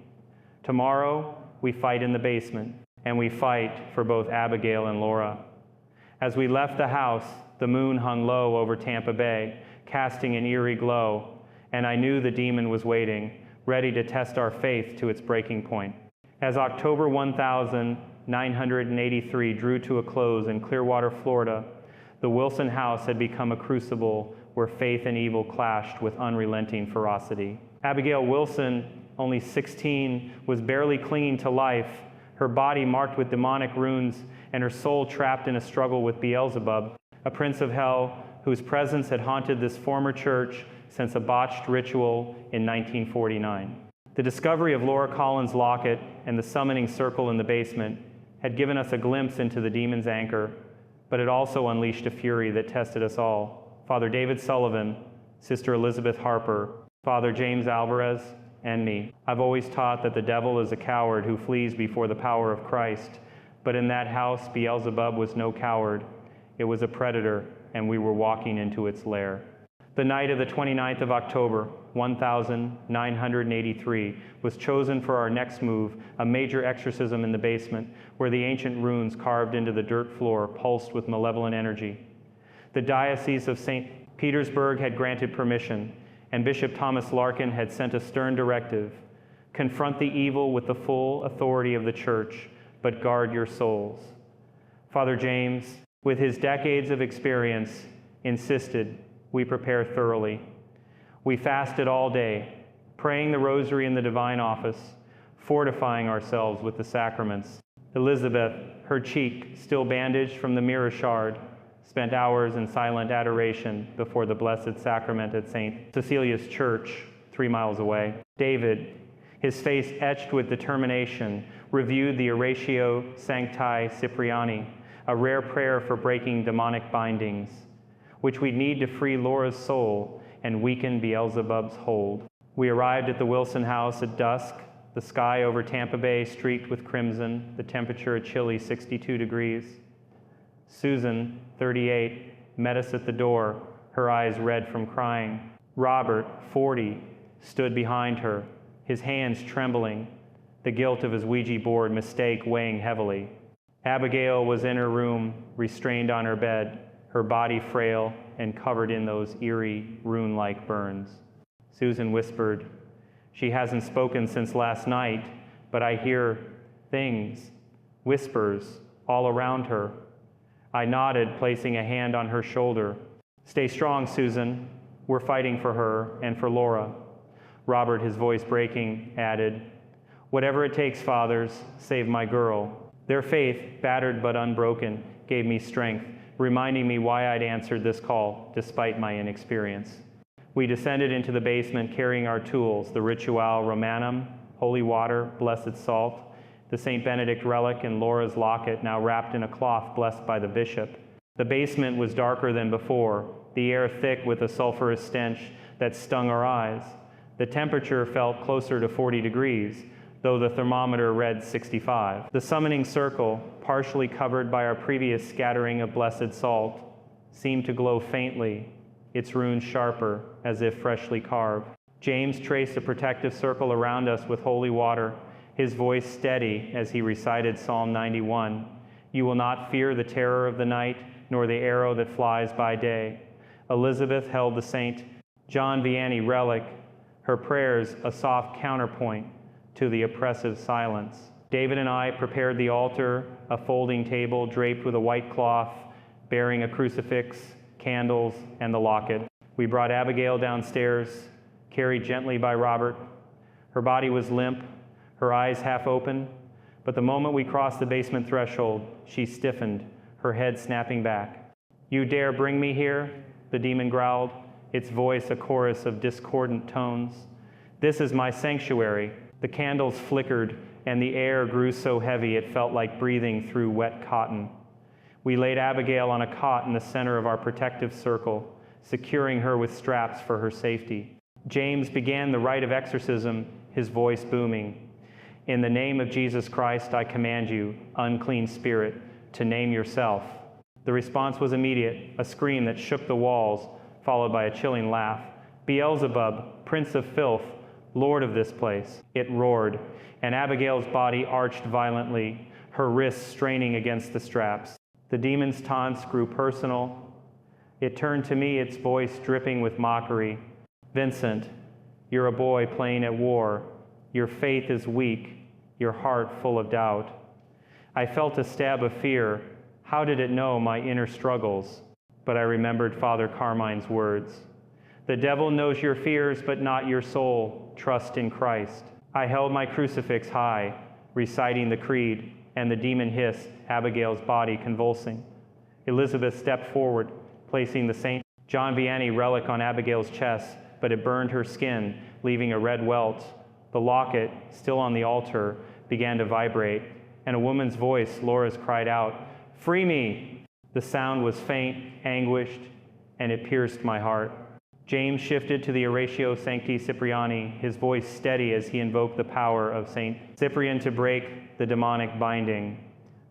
"Tomorrow, we fight in the basement, and we fight for both Abigail and Laura." As we left the house, the moon hung low over Tampa Bay, casting an eerie glow, and I knew the demon was waiting, ready to test our faith to its breaking point. As October 1983 drew to a close in Clearwater, Florida, the Wilson house had become a crucible where faith and evil clashed with unrelenting ferocity. Abigail Wilson, only 16, was barely clinging to life, her body marked with demonic runes and her soul trapped in a struggle with Beelzebub, a prince of hell whose presence had haunted this former church since a botched ritual in 1949. The discovery of Laura Collins' locket and the summoning circle in the basement had given us a glimpse into the demon's anchor, but it also unleashed a fury that tested us all. Father David Sullivan, Sister Elizabeth Harper, Father James Alvarez, and me. I've always taught that the devil is a coward who flees before the power of Christ, but in that house, Beelzebub was no coward. It was a predator, and we were walking into its lair. The night of the 29th of October, 1983, was chosen for our next move, a major exorcism in the basement, where the ancient runes carved into the dirt floor pulsed with malevolent energy. The Diocese of St. Petersburg had granted permission, and Bishop Thomas Larkin had sent a stern directive: confront the evil with the full authority of the Church, but guard your souls. Father James, with his decades of experience, insisted we prepare thoroughly. We fasted all day, praying the rosary in the divine office, fortifying ourselves with the sacraments. Elizabeth, her cheek still bandaged from the mirror shard, spent hours in silent adoration before the Blessed Sacrament at St. Cecilia's Church, 3 miles away. David, his face etched with determination, reviewed the Oratio Sancti Cypriani, a rare prayer for breaking demonic bindings, which we'd need to free Laura's soul and weaken Beelzebub's hold. We arrived at the Wilson house at dusk, the sky over Tampa Bay streaked with crimson, the temperature a chilly 62 degrees. Susan, 38, met us at the door, her eyes red from crying. Robert, 40, stood behind her, his hands trembling, the guilt of his Ouija board mistake weighing heavily. Abigail was in her room, restrained on her bed, her body frail and covered in those eerie, rune-like burns. Susan whispered, "She hasn't spoken since last night, but I hear things, whispers, all around her." I nodded, placing a hand on her shoulder. "Stay strong, Susan. We're fighting for her and for Laura." Robert, his voice breaking, added, "Whatever it takes, fathers, save my girl." Their faith, battered but unbroken, gave me strength, reminding me why I'd answered this call, despite my inexperience. We descended into the basement carrying our tools, the Ritual Romanum, holy water, blessed salt, the St. Benedict relic, and Laura's locket, now wrapped in a cloth blessed by the bishop. The basement was darker than before, the air thick with a sulfurous stench that stung our eyes. The temperature felt closer to 40 degrees, though the thermometer read 65. The summoning circle, partially covered by our previous scattering of blessed salt, seemed to glow faintly, its runes sharper, as if freshly carved. James traced a protective circle around us with holy water, his voice steady as he recited Psalm 91. You will not fear the terror of the night, nor the arrow that flies by day. Elizabeth held the St. John Vianney relic, her prayers a soft counterpoint to the oppressive silence. David and I prepared the altar, a folding table draped with a white cloth, bearing a crucifix, candles, and the locket. We brought Abigail downstairs, carried gently by Robert. Her body was limp, her eyes half open, but the moment we crossed the basement threshold, she stiffened, her head snapping back. You dare bring me here? The demon growled, its voice a chorus of discordant tones. This is my sanctuary. The candles flickered, and the air grew so heavy it felt like breathing through wet cotton. We laid Abigail on a cot in the center of our protective circle, securing her with straps for her safety. James began the rite of exorcism, his voice booming. In the name of Jesus Christ, I command you, unclean spirit, to name yourself. The response was immediate, a scream that shook the walls, followed by a chilling laugh. Beelzebub, prince of filth, lord of this place. It roared, and Abigail's body arched violently, her wrists straining against the straps. The demon's taunts grew personal. It turned to me, its voice dripping with mockery. Vincent, you're a boy playing at war. Your faith is weak, your heart full of doubt. I felt a stab of fear. How did it know my inner struggles? But I remembered Father Carmine's words. The devil knows your fears, but not your soul. Trust in Christ. I held my crucifix high, reciting the creed, and the demon hissed, Abigail's body convulsing. Elizabeth stepped forward, placing the St. John Vianney relic on Abigail's chest, but it burned her skin, leaving a red welt. The locket, still on the altar, began to vibrate, and a woman's voice, Laura's, cried out, "Free me!" The sound was faint, anguished, and it pierced my heart. James shifted to the Oratio Sancti Cypriani, his voice steady as he invoked the power of St. Cyprian to break the demonic binding.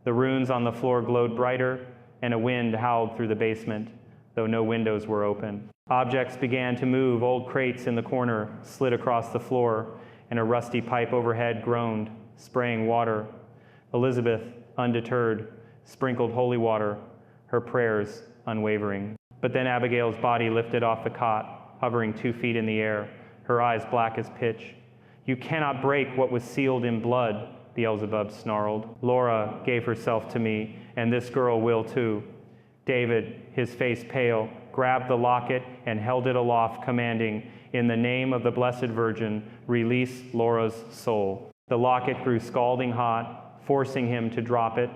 The runes on the floor glowed brighter, and a wind howled through the basement, though no windows were open. Objects began to move. Old crates in the corner slid across the floor, and a rusty pipe overhead groaned, spraying water. Elizabeth, undeterred, sprinkled holy water, her prayers unwavering. But then Abigail's body lifted off the cot, hovering 2 feet in the air, her eyes black as pitch. You cannot break what was sealed in blood, Beelzebub snarled. Laura gave herself to me, and this girl will too. David, his face pale, grabbed the locket and held it aloft, commanding, in the name of the Blessed Virgin, release Laura's soul. The locket grew scalding hot, forcing him to drop it,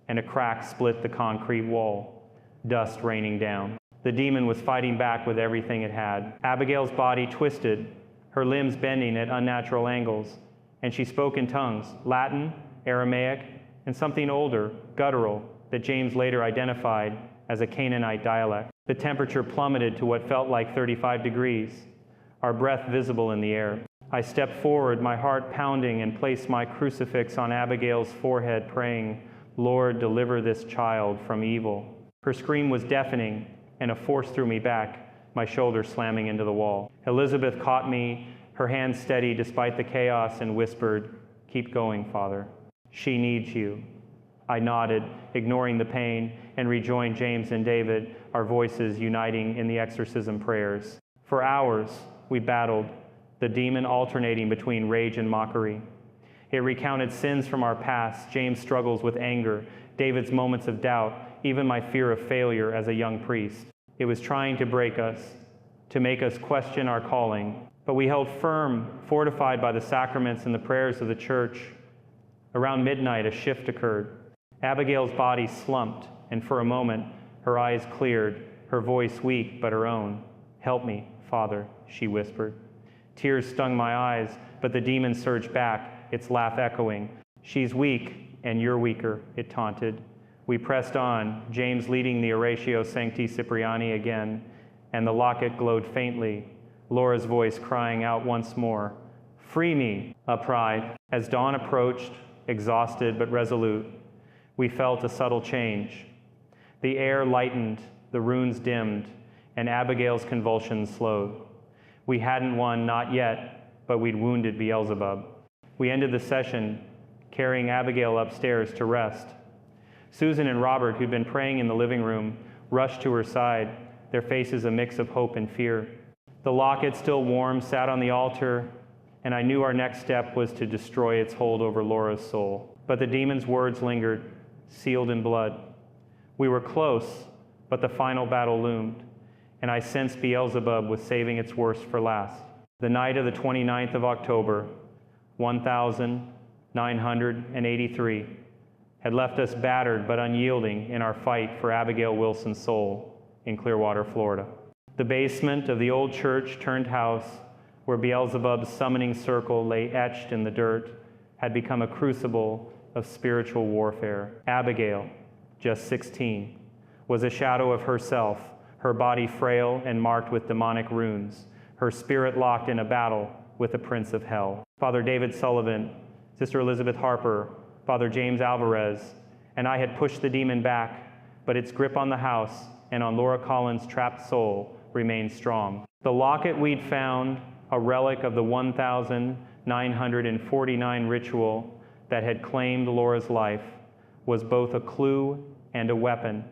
and a crack split the concrete wall, dust raining down. The demon was fighting back with everything it had. Abigail's body twisted, her limbs bending at unnatural angles, and she spoke in tongues, Latin, Aramaic, and something older, guttural, that James later identified as a Canaanite dialect. The temperature plummeted to what felt like 35 degrees, our breath visible in the air. I stepped forward, my heart pounding, and placed my crucifix on Abigail's forehead, praying, Lord, deliver this child from evil. Her scream was deafening, and a force threw me back, my shoulder slamming into the wall. Elizabeth caught me, her hands steady despite the chaos, and whispered, keep going, Father. She needs you. I nodded, ignoring the pain, and rejoined James and David, our voices uniting in the exorcism prayers. For hours, we battled, the demon alternating between rage and mockery. It recounted sins from our past, James' struggles with anger, David's moments of doubt, even my fear of failure as a young priest. It was trying to break us, to make us question our calling. But we held firm, fortified by the sacraments and the prayers of the church. Around midnight, a shift occurred. Abigail's body slumped, and for a moment, her eyes cleared, her voice weak but her own. Help me, Father, she whispered. Tears stung my eyes, but the demon surged back, its laugh echoing. She's weak, and you're weaker, it taunted. We pressed on, James leading the Oratio Sancti Cypriani again, and the locket glowed faintly, Laura's voice crying out once more. "Free me," up cried. As dawn approached, exhausted but resolute, we felt a subtle change. The air lightened, the runes dimmed, and Abigail's convulsions slowed. We hadn't won, not yet, but we'd wounded Beelzebub. We ended the session carrying Abigail upstairs to rest. Susan and Robert, who'd been praying in the living room, rushed to her side, their faces a mix of hope and fear. The locket, still warm, sat on the altar, and I knew our next step was to destroy its hold over Laura's soul. But the demon's words lingered, sealed in blood. We were close, but the final battle loomed, and I sensed Beelzebub was saving its worst for last. The night of the 29th of October, 1983, had left us battered but unyielding in our fight for Abigail Wilson's soul in Clearwater, Florida. The basement of the old church-turned house, where Beelzebub's summoning circle lay etched in the dirt, had become a crucible of spiritual warfare. Abigail, just 16, was a shadow of herself, her body frail and marked with demonic runes, her spirit locked in a battle with the Prince of Hell. Father David Sullivan, Sister Elizabeth Harper, Father James Alvarez, and I had pushed the demon back, but its grip on the house and on Laura Collins' trapped soul remained strong. The locket we'd found, a relic of the 1949 ritual that had claimed Laura's life, was both a clue and a weapon,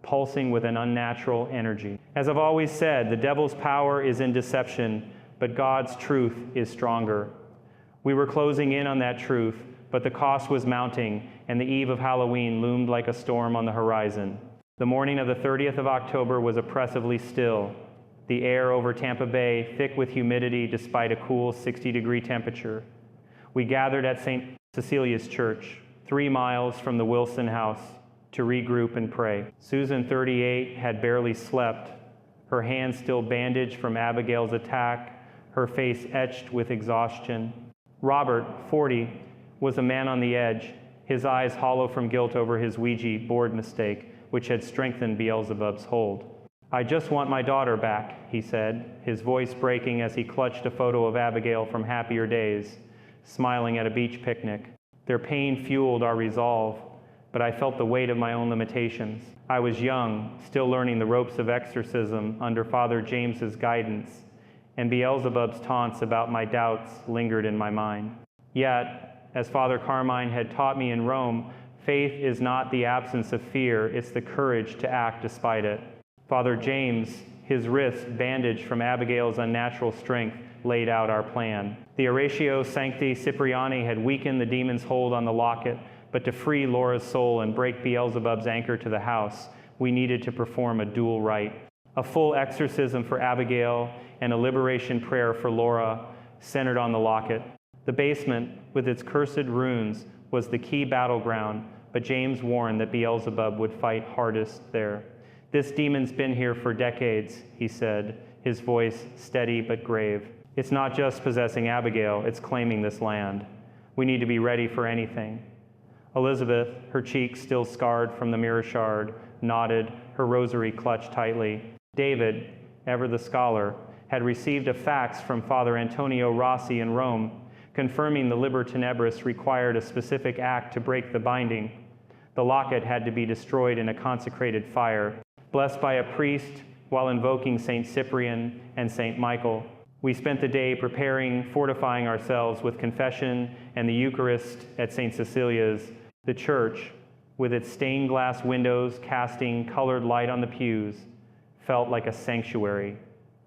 pulsing with an unnatural energy. As I've always said, the devil's power is in deception, but God's truth is stronger. We were closing in on that truth, but the cost was mounting, and the eve of Halloween loomed like a storm on the horizon. The morning of the 30th of October was oppressively still, the air over Tampa Bay thick with humidity despite a cool 60-degree temperature. We gathered at St. Cecilia's Church, 3 miles from the Wilson house, to regroup and pray. Susan, 38, had barely slept, her hands still bandaged from Abigail's attack, her face etched with exhaustion. Robert, 40, was a man on the edge, his eyes hollow from guilt over his Ouija board mistake, which had strengthened Beelzebub's hold. "I just want my daughter back," he said, his voice breaking as he clutched a photo of Abigail from happier days, smiling at a beach picnic. Their pain fueled our resolve, but I felt the weight of my own limitations. I was young, still learning the ropes of exorcism under Father James's guidance, and Beelzebub's taunts about my doubts lingered in my mind. Yet, as Father Carmine had taught me in Rome, faith is not the absence of fear, it's the courage to act despite it. Father James, his wrist bandaged from Abigail's unnatural strength, laid out our plan. The Oratio Sancti Cipriani had weakened the demon's hold on the locket, but to free Laura's soul and break Beelzebub's anchor to the house, we needed to perform a dual rite. A full exorcism for Abigail and a liberation prayer for Laura centered on the locket. The basement, with its cursed runes, was the key battleground, but James warned that Beelzebub would fight hardest there. "This demon's been here for decades," he said, his voice steady but grave. "It's not just possessing Abigail, it's claiming this land. We need to be ready for anything." Elizabeth, her cheeks still scarred from the mirror shard, nodded, her rosary clutched tightly. David, ever the scholar, had received a fax from Father Antonio Rossi in Rome, confirming the Liber Tenebris required a specific act to break the binding. The locket had to be destroyed in a consecrated fire. Blessed by a priest while invoking St. Cyprian and St. Michael, we spent the day preparing, fortifying ourselves with confession and the Eucharist at St. Cecilia's. The church, with its stained glass windows casting colored light on the pews, felt like a sanctuary,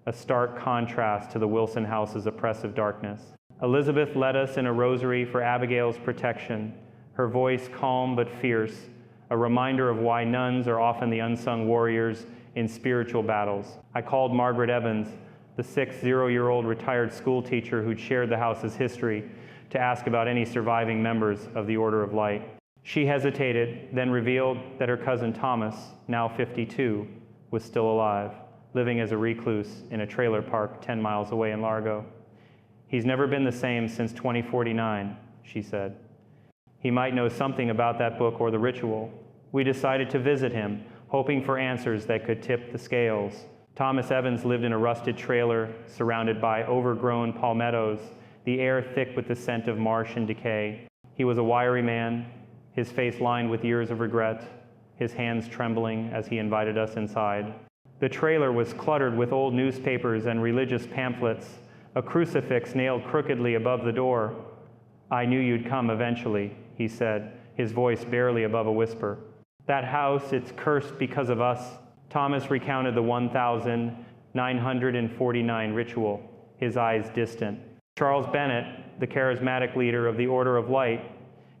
a stark contrast to the Wilson house's oppressive darkness. Elizabeth led us in a rosary for Abigail's protection, her voice calm but fierce, a reminder of why nuns are often the unsung warriors in spiritual battles. I called Margaret Evans, the 60-year-old retired school teacher who'd shared the house's history, to ask about any surviving members of the Order of Light. She hesitated, then revealed that her cousin Thomas, now 52, was still alive, living as a recluse in a trailer park 10 miles away in Largo. "He's never been the same since 2049, she said. "He might know something about that book or the ritual." We decided to visit him, hoping for answers that could tip the scales. Thomas Evans lived in a rusted trailer surrounded by overgrown palmettos, the air thick with the scent of marsh and decay. He was a wiry man, his face lined with years of regret, his hands trembling as he invited us inside. The trailer was cluttered with old newspapers and religious pamphlets, a crucifix nailed crookedly above the door. "I knew you'd come eventually," he said, his voice barely above a whisper. "That house, it's cursed because of us." Thomas recounted the 1,949 ritual, his eyes distant. Charles Bennett, the charismatic leader of the Order of Light,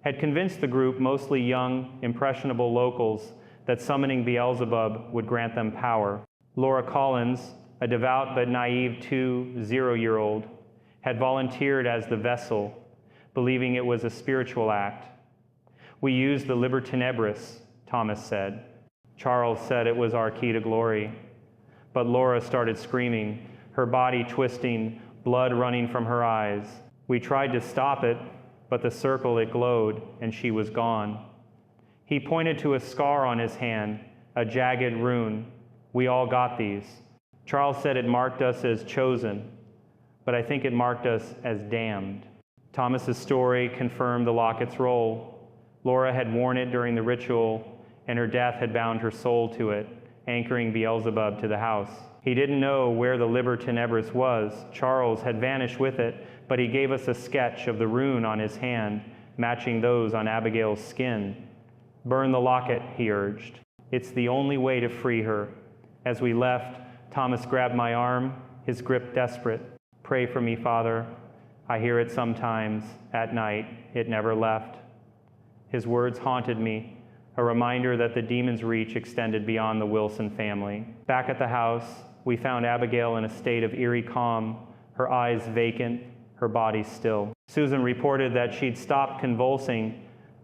had convinced the group, mostly young, impressionable locals, that summoning Beelzebub would grant them power. Laura Collins, a devout but naive 0-year-old, had volunteered as the vessel, believing it was a spiritual act. "We used the Liber Tenebris," Thomas said. Charles said it was our key to glory. But Laura started screaming, her body twisting, blood running from her eyes. We tried to stop it, but the circle it glowed, and she was gone. He pointed to a scar on his hand, a jagged rune. "We all got these." Charles said it marked us as chosen, but I think it marked us as damned. Thomas's story confirmed the locket's role. Laura had worn it during the ritual, and her death had bound her soul to it, anchoring Beelzebub to the house. He didn't know where the Liber Tenebris was. Charles had vanished with it, but he gave us a sketch of the rune on his hand, matching those on Abigail's skin. "Burn the locket," he urged. "It's the only way to free her." As we left, Thomas grabbed my arm, his grip desperate. "Pray for me, Father. I hear it sometimes, at night. It never left." His words haunted me, a reminder that the demon's reach extended beyond the Wilson family. Back at the house, we found Abigail in a state of eerie calm, her eyes vacant, her body still. Susan reported that she'd stopped convulsing,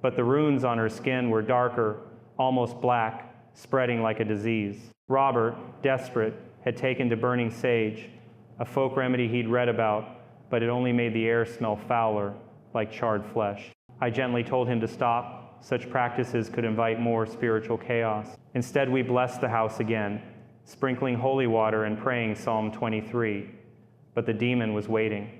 but the runes on her skin were darker, almost black, spreading like a disease. Robert, desperate, had taken to burning sage, a folk remedy he'd read about, but it only made the air smell fouler, like charred flesh. I gently told him to stop. Such practices could invite more spiritual chaos. Instead, we blessed the house again, sprinkling holy water and praying Psalm 23. But the demon was waiting.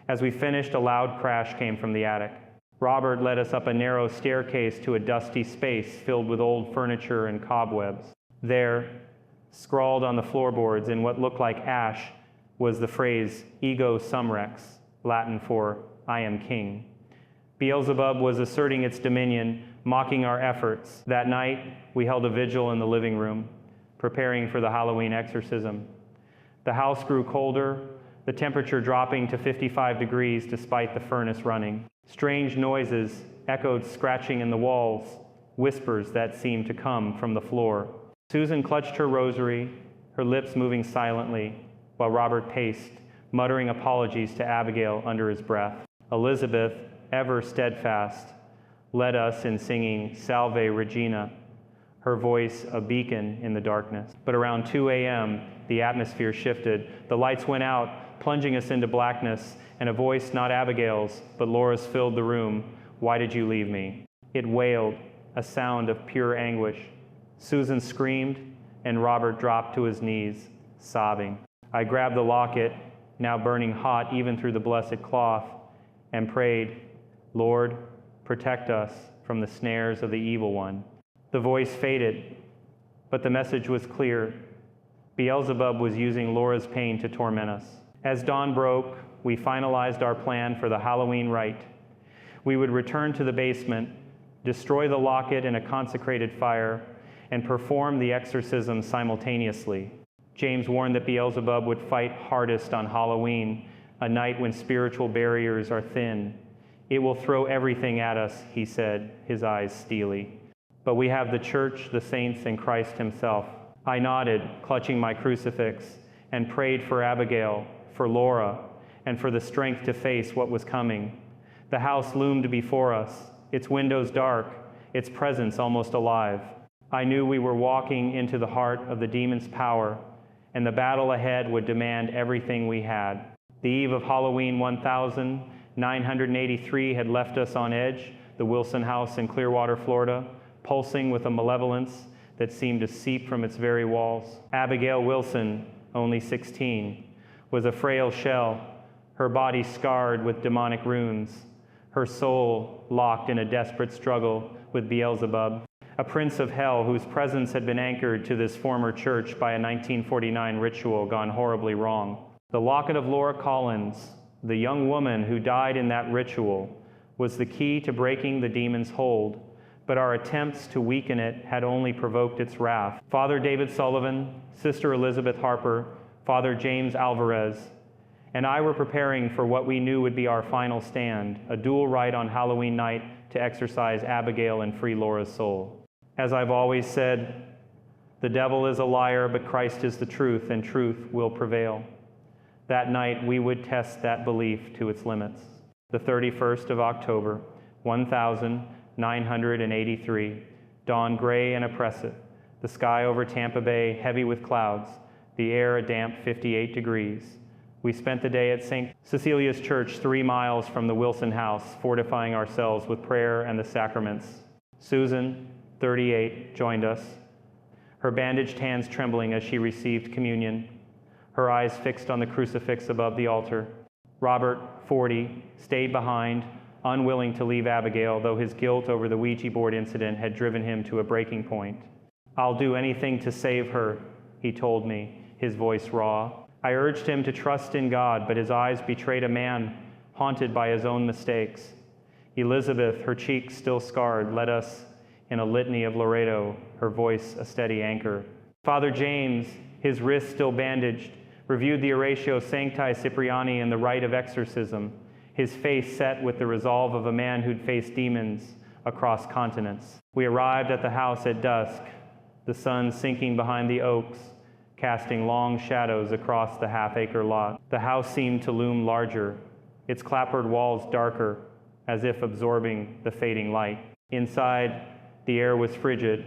As we finished, a loud crash came from the attic. Robert led us up a narrow staircase to a dusty space filled with old furniture and cobwebs. There, scrawled on the floorboards in what looked like ash, was the phrase "Ego Sum Rex," Latin for "I am king." Beelzebub was asserting its dominion, mocking our efforts. That night, we held a vigil in the living room, preparing for the Halloween exorcism. The house grew colder, the temperature dropping to 55 degrees despite the furnace running. Strange noises echoed, scratching in the walls, whispers that seemed to come from the floor. Susan clutched her rosary, her lips moving silently, while Robert paced, muttering apologies to Abigail under his breath. Elizabeth, ever steadfast, led us in singing Salve Regina, her voice a beacon in the darkness. But around 2 a.m., the atmosphere shifted. The lights went out, plunging us into blackness, and a voice not Abigail's, but Laura's filled the room. "Why did you leave me?" It wailed, a sound of pure anguish. Susan screamed, and Robert dropped to his knees, sobbing. I grabbed the locket, now burning hot even through the blessed cloth, and prayed, "Lord, protect us from the snares of the evil one." The voice faded, but the message was clear. Beelzebub was using Laura's pain to torment us. As dawn broke, we finalized our plan for the Halloween rite. We would return to the basement, destroy the locket in a consecrated fire, and perform the exorcism simultaneously. James warned that Beelzebub would fight hardest on Halloween, a night when spiritual barriers are thin. "It will throw everything at us," he said, his eyes steely. "But we have the church, the saints, and Christ himself." I nodded, clutching my crucifix, and prayed for Abigail, for Laura, and for the strength to face what was coming. The house loomed before us, its windows dark, its presence almost alive. I knew we were walking into the heart of the demon's power, and the battle ahead would demand everything we had. The eve of Halloween 1983 had left us on edge, the Wilson house in Clearwater, Florida, pulsing with a malevolence that seemed to seep from its very walls. Abigail Wilson, only 16, was a frail shell, her body scarred with demonic runes, her soul locked in a desperate struggle with Beelzebub, a prince of hell whose presence had been anchored to this former church by a 1949 ritual gone horribly wrong. The locket of Laura Collins, the young woman who died in that ritual, was the key to breaking the demon's hold, but our attempts to weaken it had only provoked its wrath. Father David Sullivan, Sister Elizabeth Harper, Father James Alvarez, and I were preparing for what we knew would be our final stand, a dual rite on Halloween night to exorcise Abigail and free Laura's soul. As I've always said, the devil is a liar, but Christ is the truth, and truth will prevail. That night, we would test that belief to its limits. The 31st of October, 1983, dawn gray and oppressive, the sky over Tampa Bay heavy with clouds, the air a damp 58 degrees. We spent the day at St. Cecilia's Church 3 miles from the Wilson house, fortifying ourselves with prayer and the sacraments. Susan, 38, joined us, her bandaged hands trembling as she received communion, her eyes fixed on the crucifix above the altar. Robert, 40, stayed behind, unwilling to leave Abigail, though his guilt over the Ouija board incident had driven him to a breaking point. "I'll do anything to save her," he told me, his voice raw. I urged him to trust in God, but his eyes betrayed a man haunted by his own mistakes. Elizabeth, her cheeks still scarred, led us in a litany of Loreto, her voice a steady anchor. Father James, his wrist still bandaged, reviewed the Oratio Sancti Cipriani in the rite of exorcism, his face set with the resolve of a man who'd faced demons across continents. We arrived at the house at dusk, the sun sinking behind the oaks, casting long shadows across the half-acre lot. The house seemed to loom larger, its clapboard walls darker, as if absorbing the fading light. Inside, the air was frigid,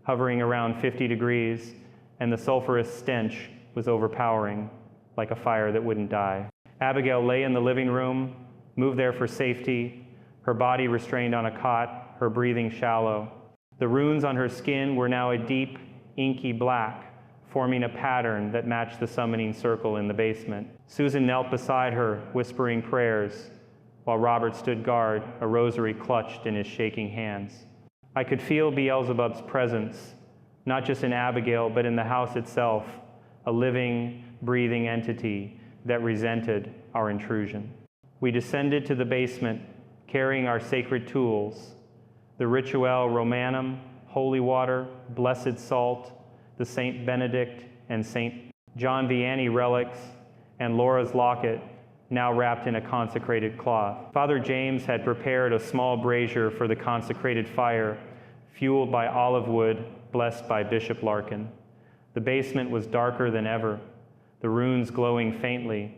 hovering around 50 degrees, and the sulfurous stench was overpowering, like a fire that wouldn't die. Abigail lay in the living room, moved there for safety, her body restrained on a cot, her breathing shallow. The runes on her skin were now a deep, inky black, forming a pattern that matched the summoning circle in the basement. Susan knelt beside her, whispering prayers, while Robert stood guard, a rosary clutched in his shaking hands. I could feel Beelzebub's presence, not just in Abigail, but in the house itself, a living, breathing entity that resented our intrusion. We descended to the basement, carrying our sacred tools, the Ritual Romanum, holy water, blessed salt, the St. Benedict and St. John Vianney relics, and Laura's locket, now wrapped in a consecrated cloth. Father James had prepared a small brazier for the consecrated fire, fueled by olive wood, blessed by Bishop Larkin. The basement was darker than ever, the runes glowing faintly,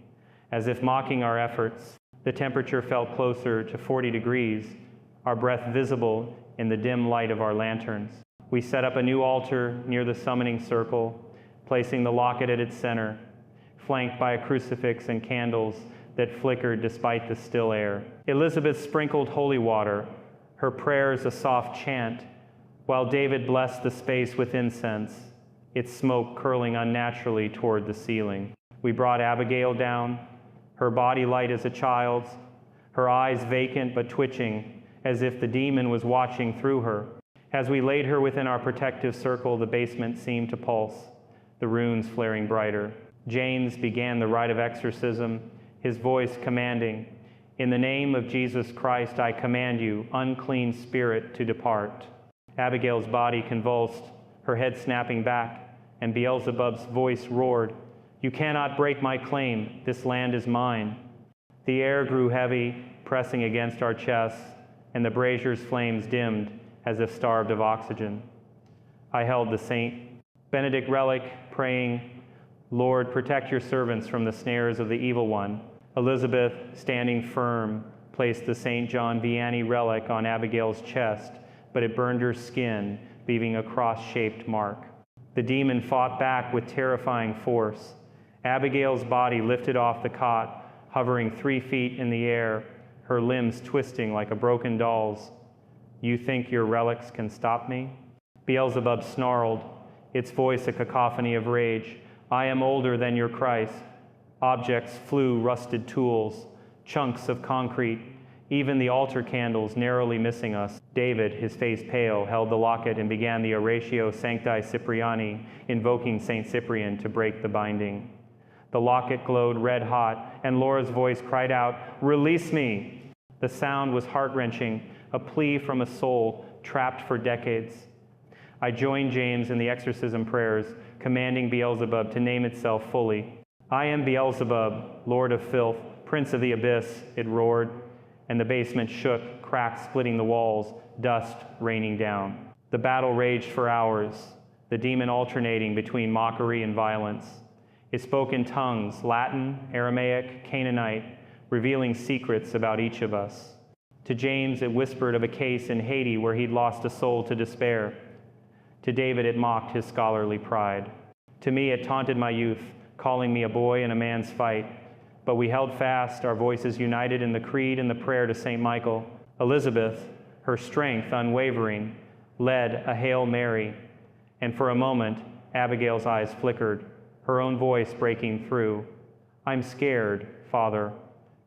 as if mocking our efforts. The temperature felt closer to 40 degrees, our breath visible in the dim light of our lanterns. We set up a new altar near the summoning circle, placing the locket at its center, flanked by a crucifix and candles that flickered despite the still air. Elizabeth sprinkled holy water, her prayers a soft chant, while David blessed the space with incense, its smoke curling unnaturally toward the ceiling. We brought Abigail down, her body light as a child's, her eyes vacant but twitching, as if the demon was watching through her. As we laid her within our protective circle, the basement seemed to pulse, the runes flaring brighter. James began the rite of exorcism, his voice commanding, "In the name of Jesus Christ, I command you, unclean spirit, to depart." Abigail's body convulsed, her head snapping back, and Beelzebub's voice roared, "You cannot break my claim. This land is mine." The air grew heavy, pressing against our chests, and the brazier's flames dimmed, as if starved of oxygen. I held the St. Benedict relic, praying, "Lord, protect your servants from the snares of the evil one." Elizabeth, standing firm, placed the St. John Vianney relic on Abigail's chest, but it burned her skin, leaving a cross-shaped mark. The demon fought back with terrifying force. Abigail's body lifted off the cot, hovering 3 feet in the air, her limbs twisting like a broken doll's. "You think your relics can stop me?" Beelzebub snarled, its voice a cacophony of rage. I am older than your Christ. Objects flew, rusted tools, chunks of concrete, even the altar candles narrowly missing us. David, his face pale, held the locket and began the Oratio Sancti Cypriani, invoking St. Cyprian to break the binding. The locket glowed red hot, and Laura's voice cried out, "Release me!" The sound was heart-wrenching, a plea from a soul trapped for decades. I joined James in the exorcism prayers, commanding Beelzebub to name itself fully. I am Beelzebub, Lord of filth, Prince of the abyss, it roared, and the basement shook, cracks splitting the walls, dust raining down. The battle raged for hours, the demon alternating between mockery and violence. It spoke in tongues, Latin, Aramaic, Canaanite, revealing secrets about each of us. To James, it whispered of a case in Haiti where he'd lost a soul to despair. To David, it mocked his scholarly pride. To me, it taunted my youth, calling me a boy in a man's fight. But we held fast, our voices united in the creed and the prayer to St. Michael. Elizabeth, her strength unwavering, led a Hail Mary. And for a moment, Abigail's eyes flickered, her own voice breaking through. I'm scared, Father.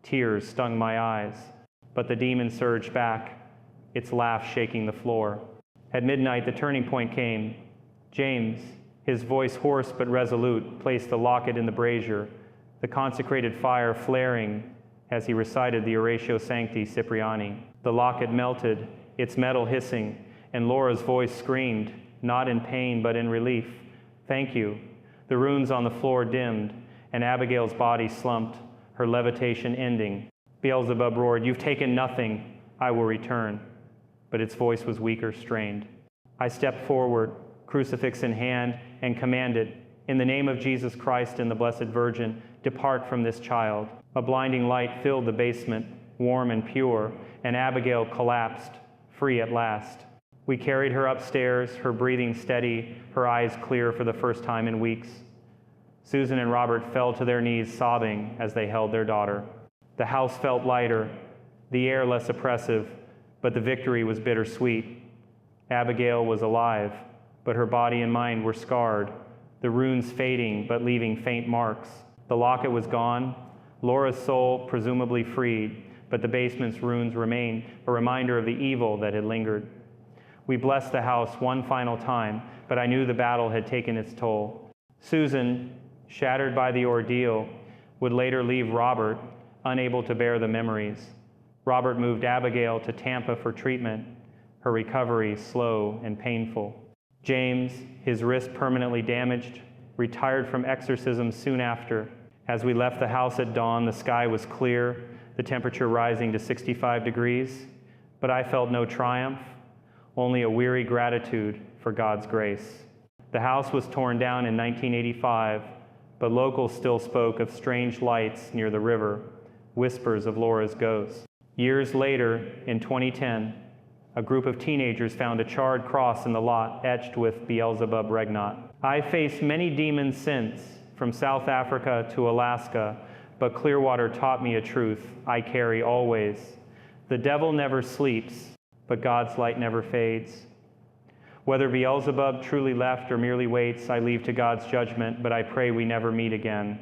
Tears stung my eyes. But the demon surged back, its laugh shaking the floor. At midnight, the turning point came. James, his voice hoarse but resolute, placed the locket in the brazier, the consecrated fire flaring as he recited the Oratio Sancti Cypriani. The locket melted, its metal hissing, and Laura's voice screamed, not in pain but in relief. Thank you. The runes on the floor dimmed, and Abigail's body slumped, her levitation ending. Beelzebub roared, "You've taken nothing. I will return." But its voice was weak or strained. I stepped forward, crucifix in hand, and commanded, "In the name of Jesus Christ and the Blessed Virgin, depart from this child." A blinding light filled the basement, warm and pure, and Abigail collapsed, free at last. We carried her upstairs, her breathing steady, her eyes clear for the first time in weeks. Susan and Robert fell to their knees, sobbing as they held their daughter. The house felt lighter, the air less oppressive, but the victory was bittersweet. Abigail was alive, but her body and mind were scarred, the runes fading but leaving faint marks. The locket was gone, Laura's soul presumably freed, but the basement's runes remained, a reminder of the evil that had lingered. We blessed the house one final time, but I knew the battle had taken its toll. Susan, shattered by the ordeal, would later leave Robert, unable to bear the memories. Robert moved Abigail to Tampa for treatment, her recovery slow and painful. James, his wrist permanently damaged, retired from exorcism soon after. As we left the house at dawn, the sky was clear, the temperature rising to 65 degrees, but I felt no triumph, only a weary gratitude for God's grace. The house was torn down in 1985, but locals still spoke of strange lights near the river, whispers of Laura's ghost. Years later, in 2010, a group of teenagers found a charred cross in the lot etched with Beelzebub regnat. I faced many demons since, from South Africa to Alaska, but Clearwater taught me a truth I carry always. The devil never sleeps, but God's light never fades. Whether Beelzebub truly left or merely waits, I leave to God's judgment, but I pray we never meet again.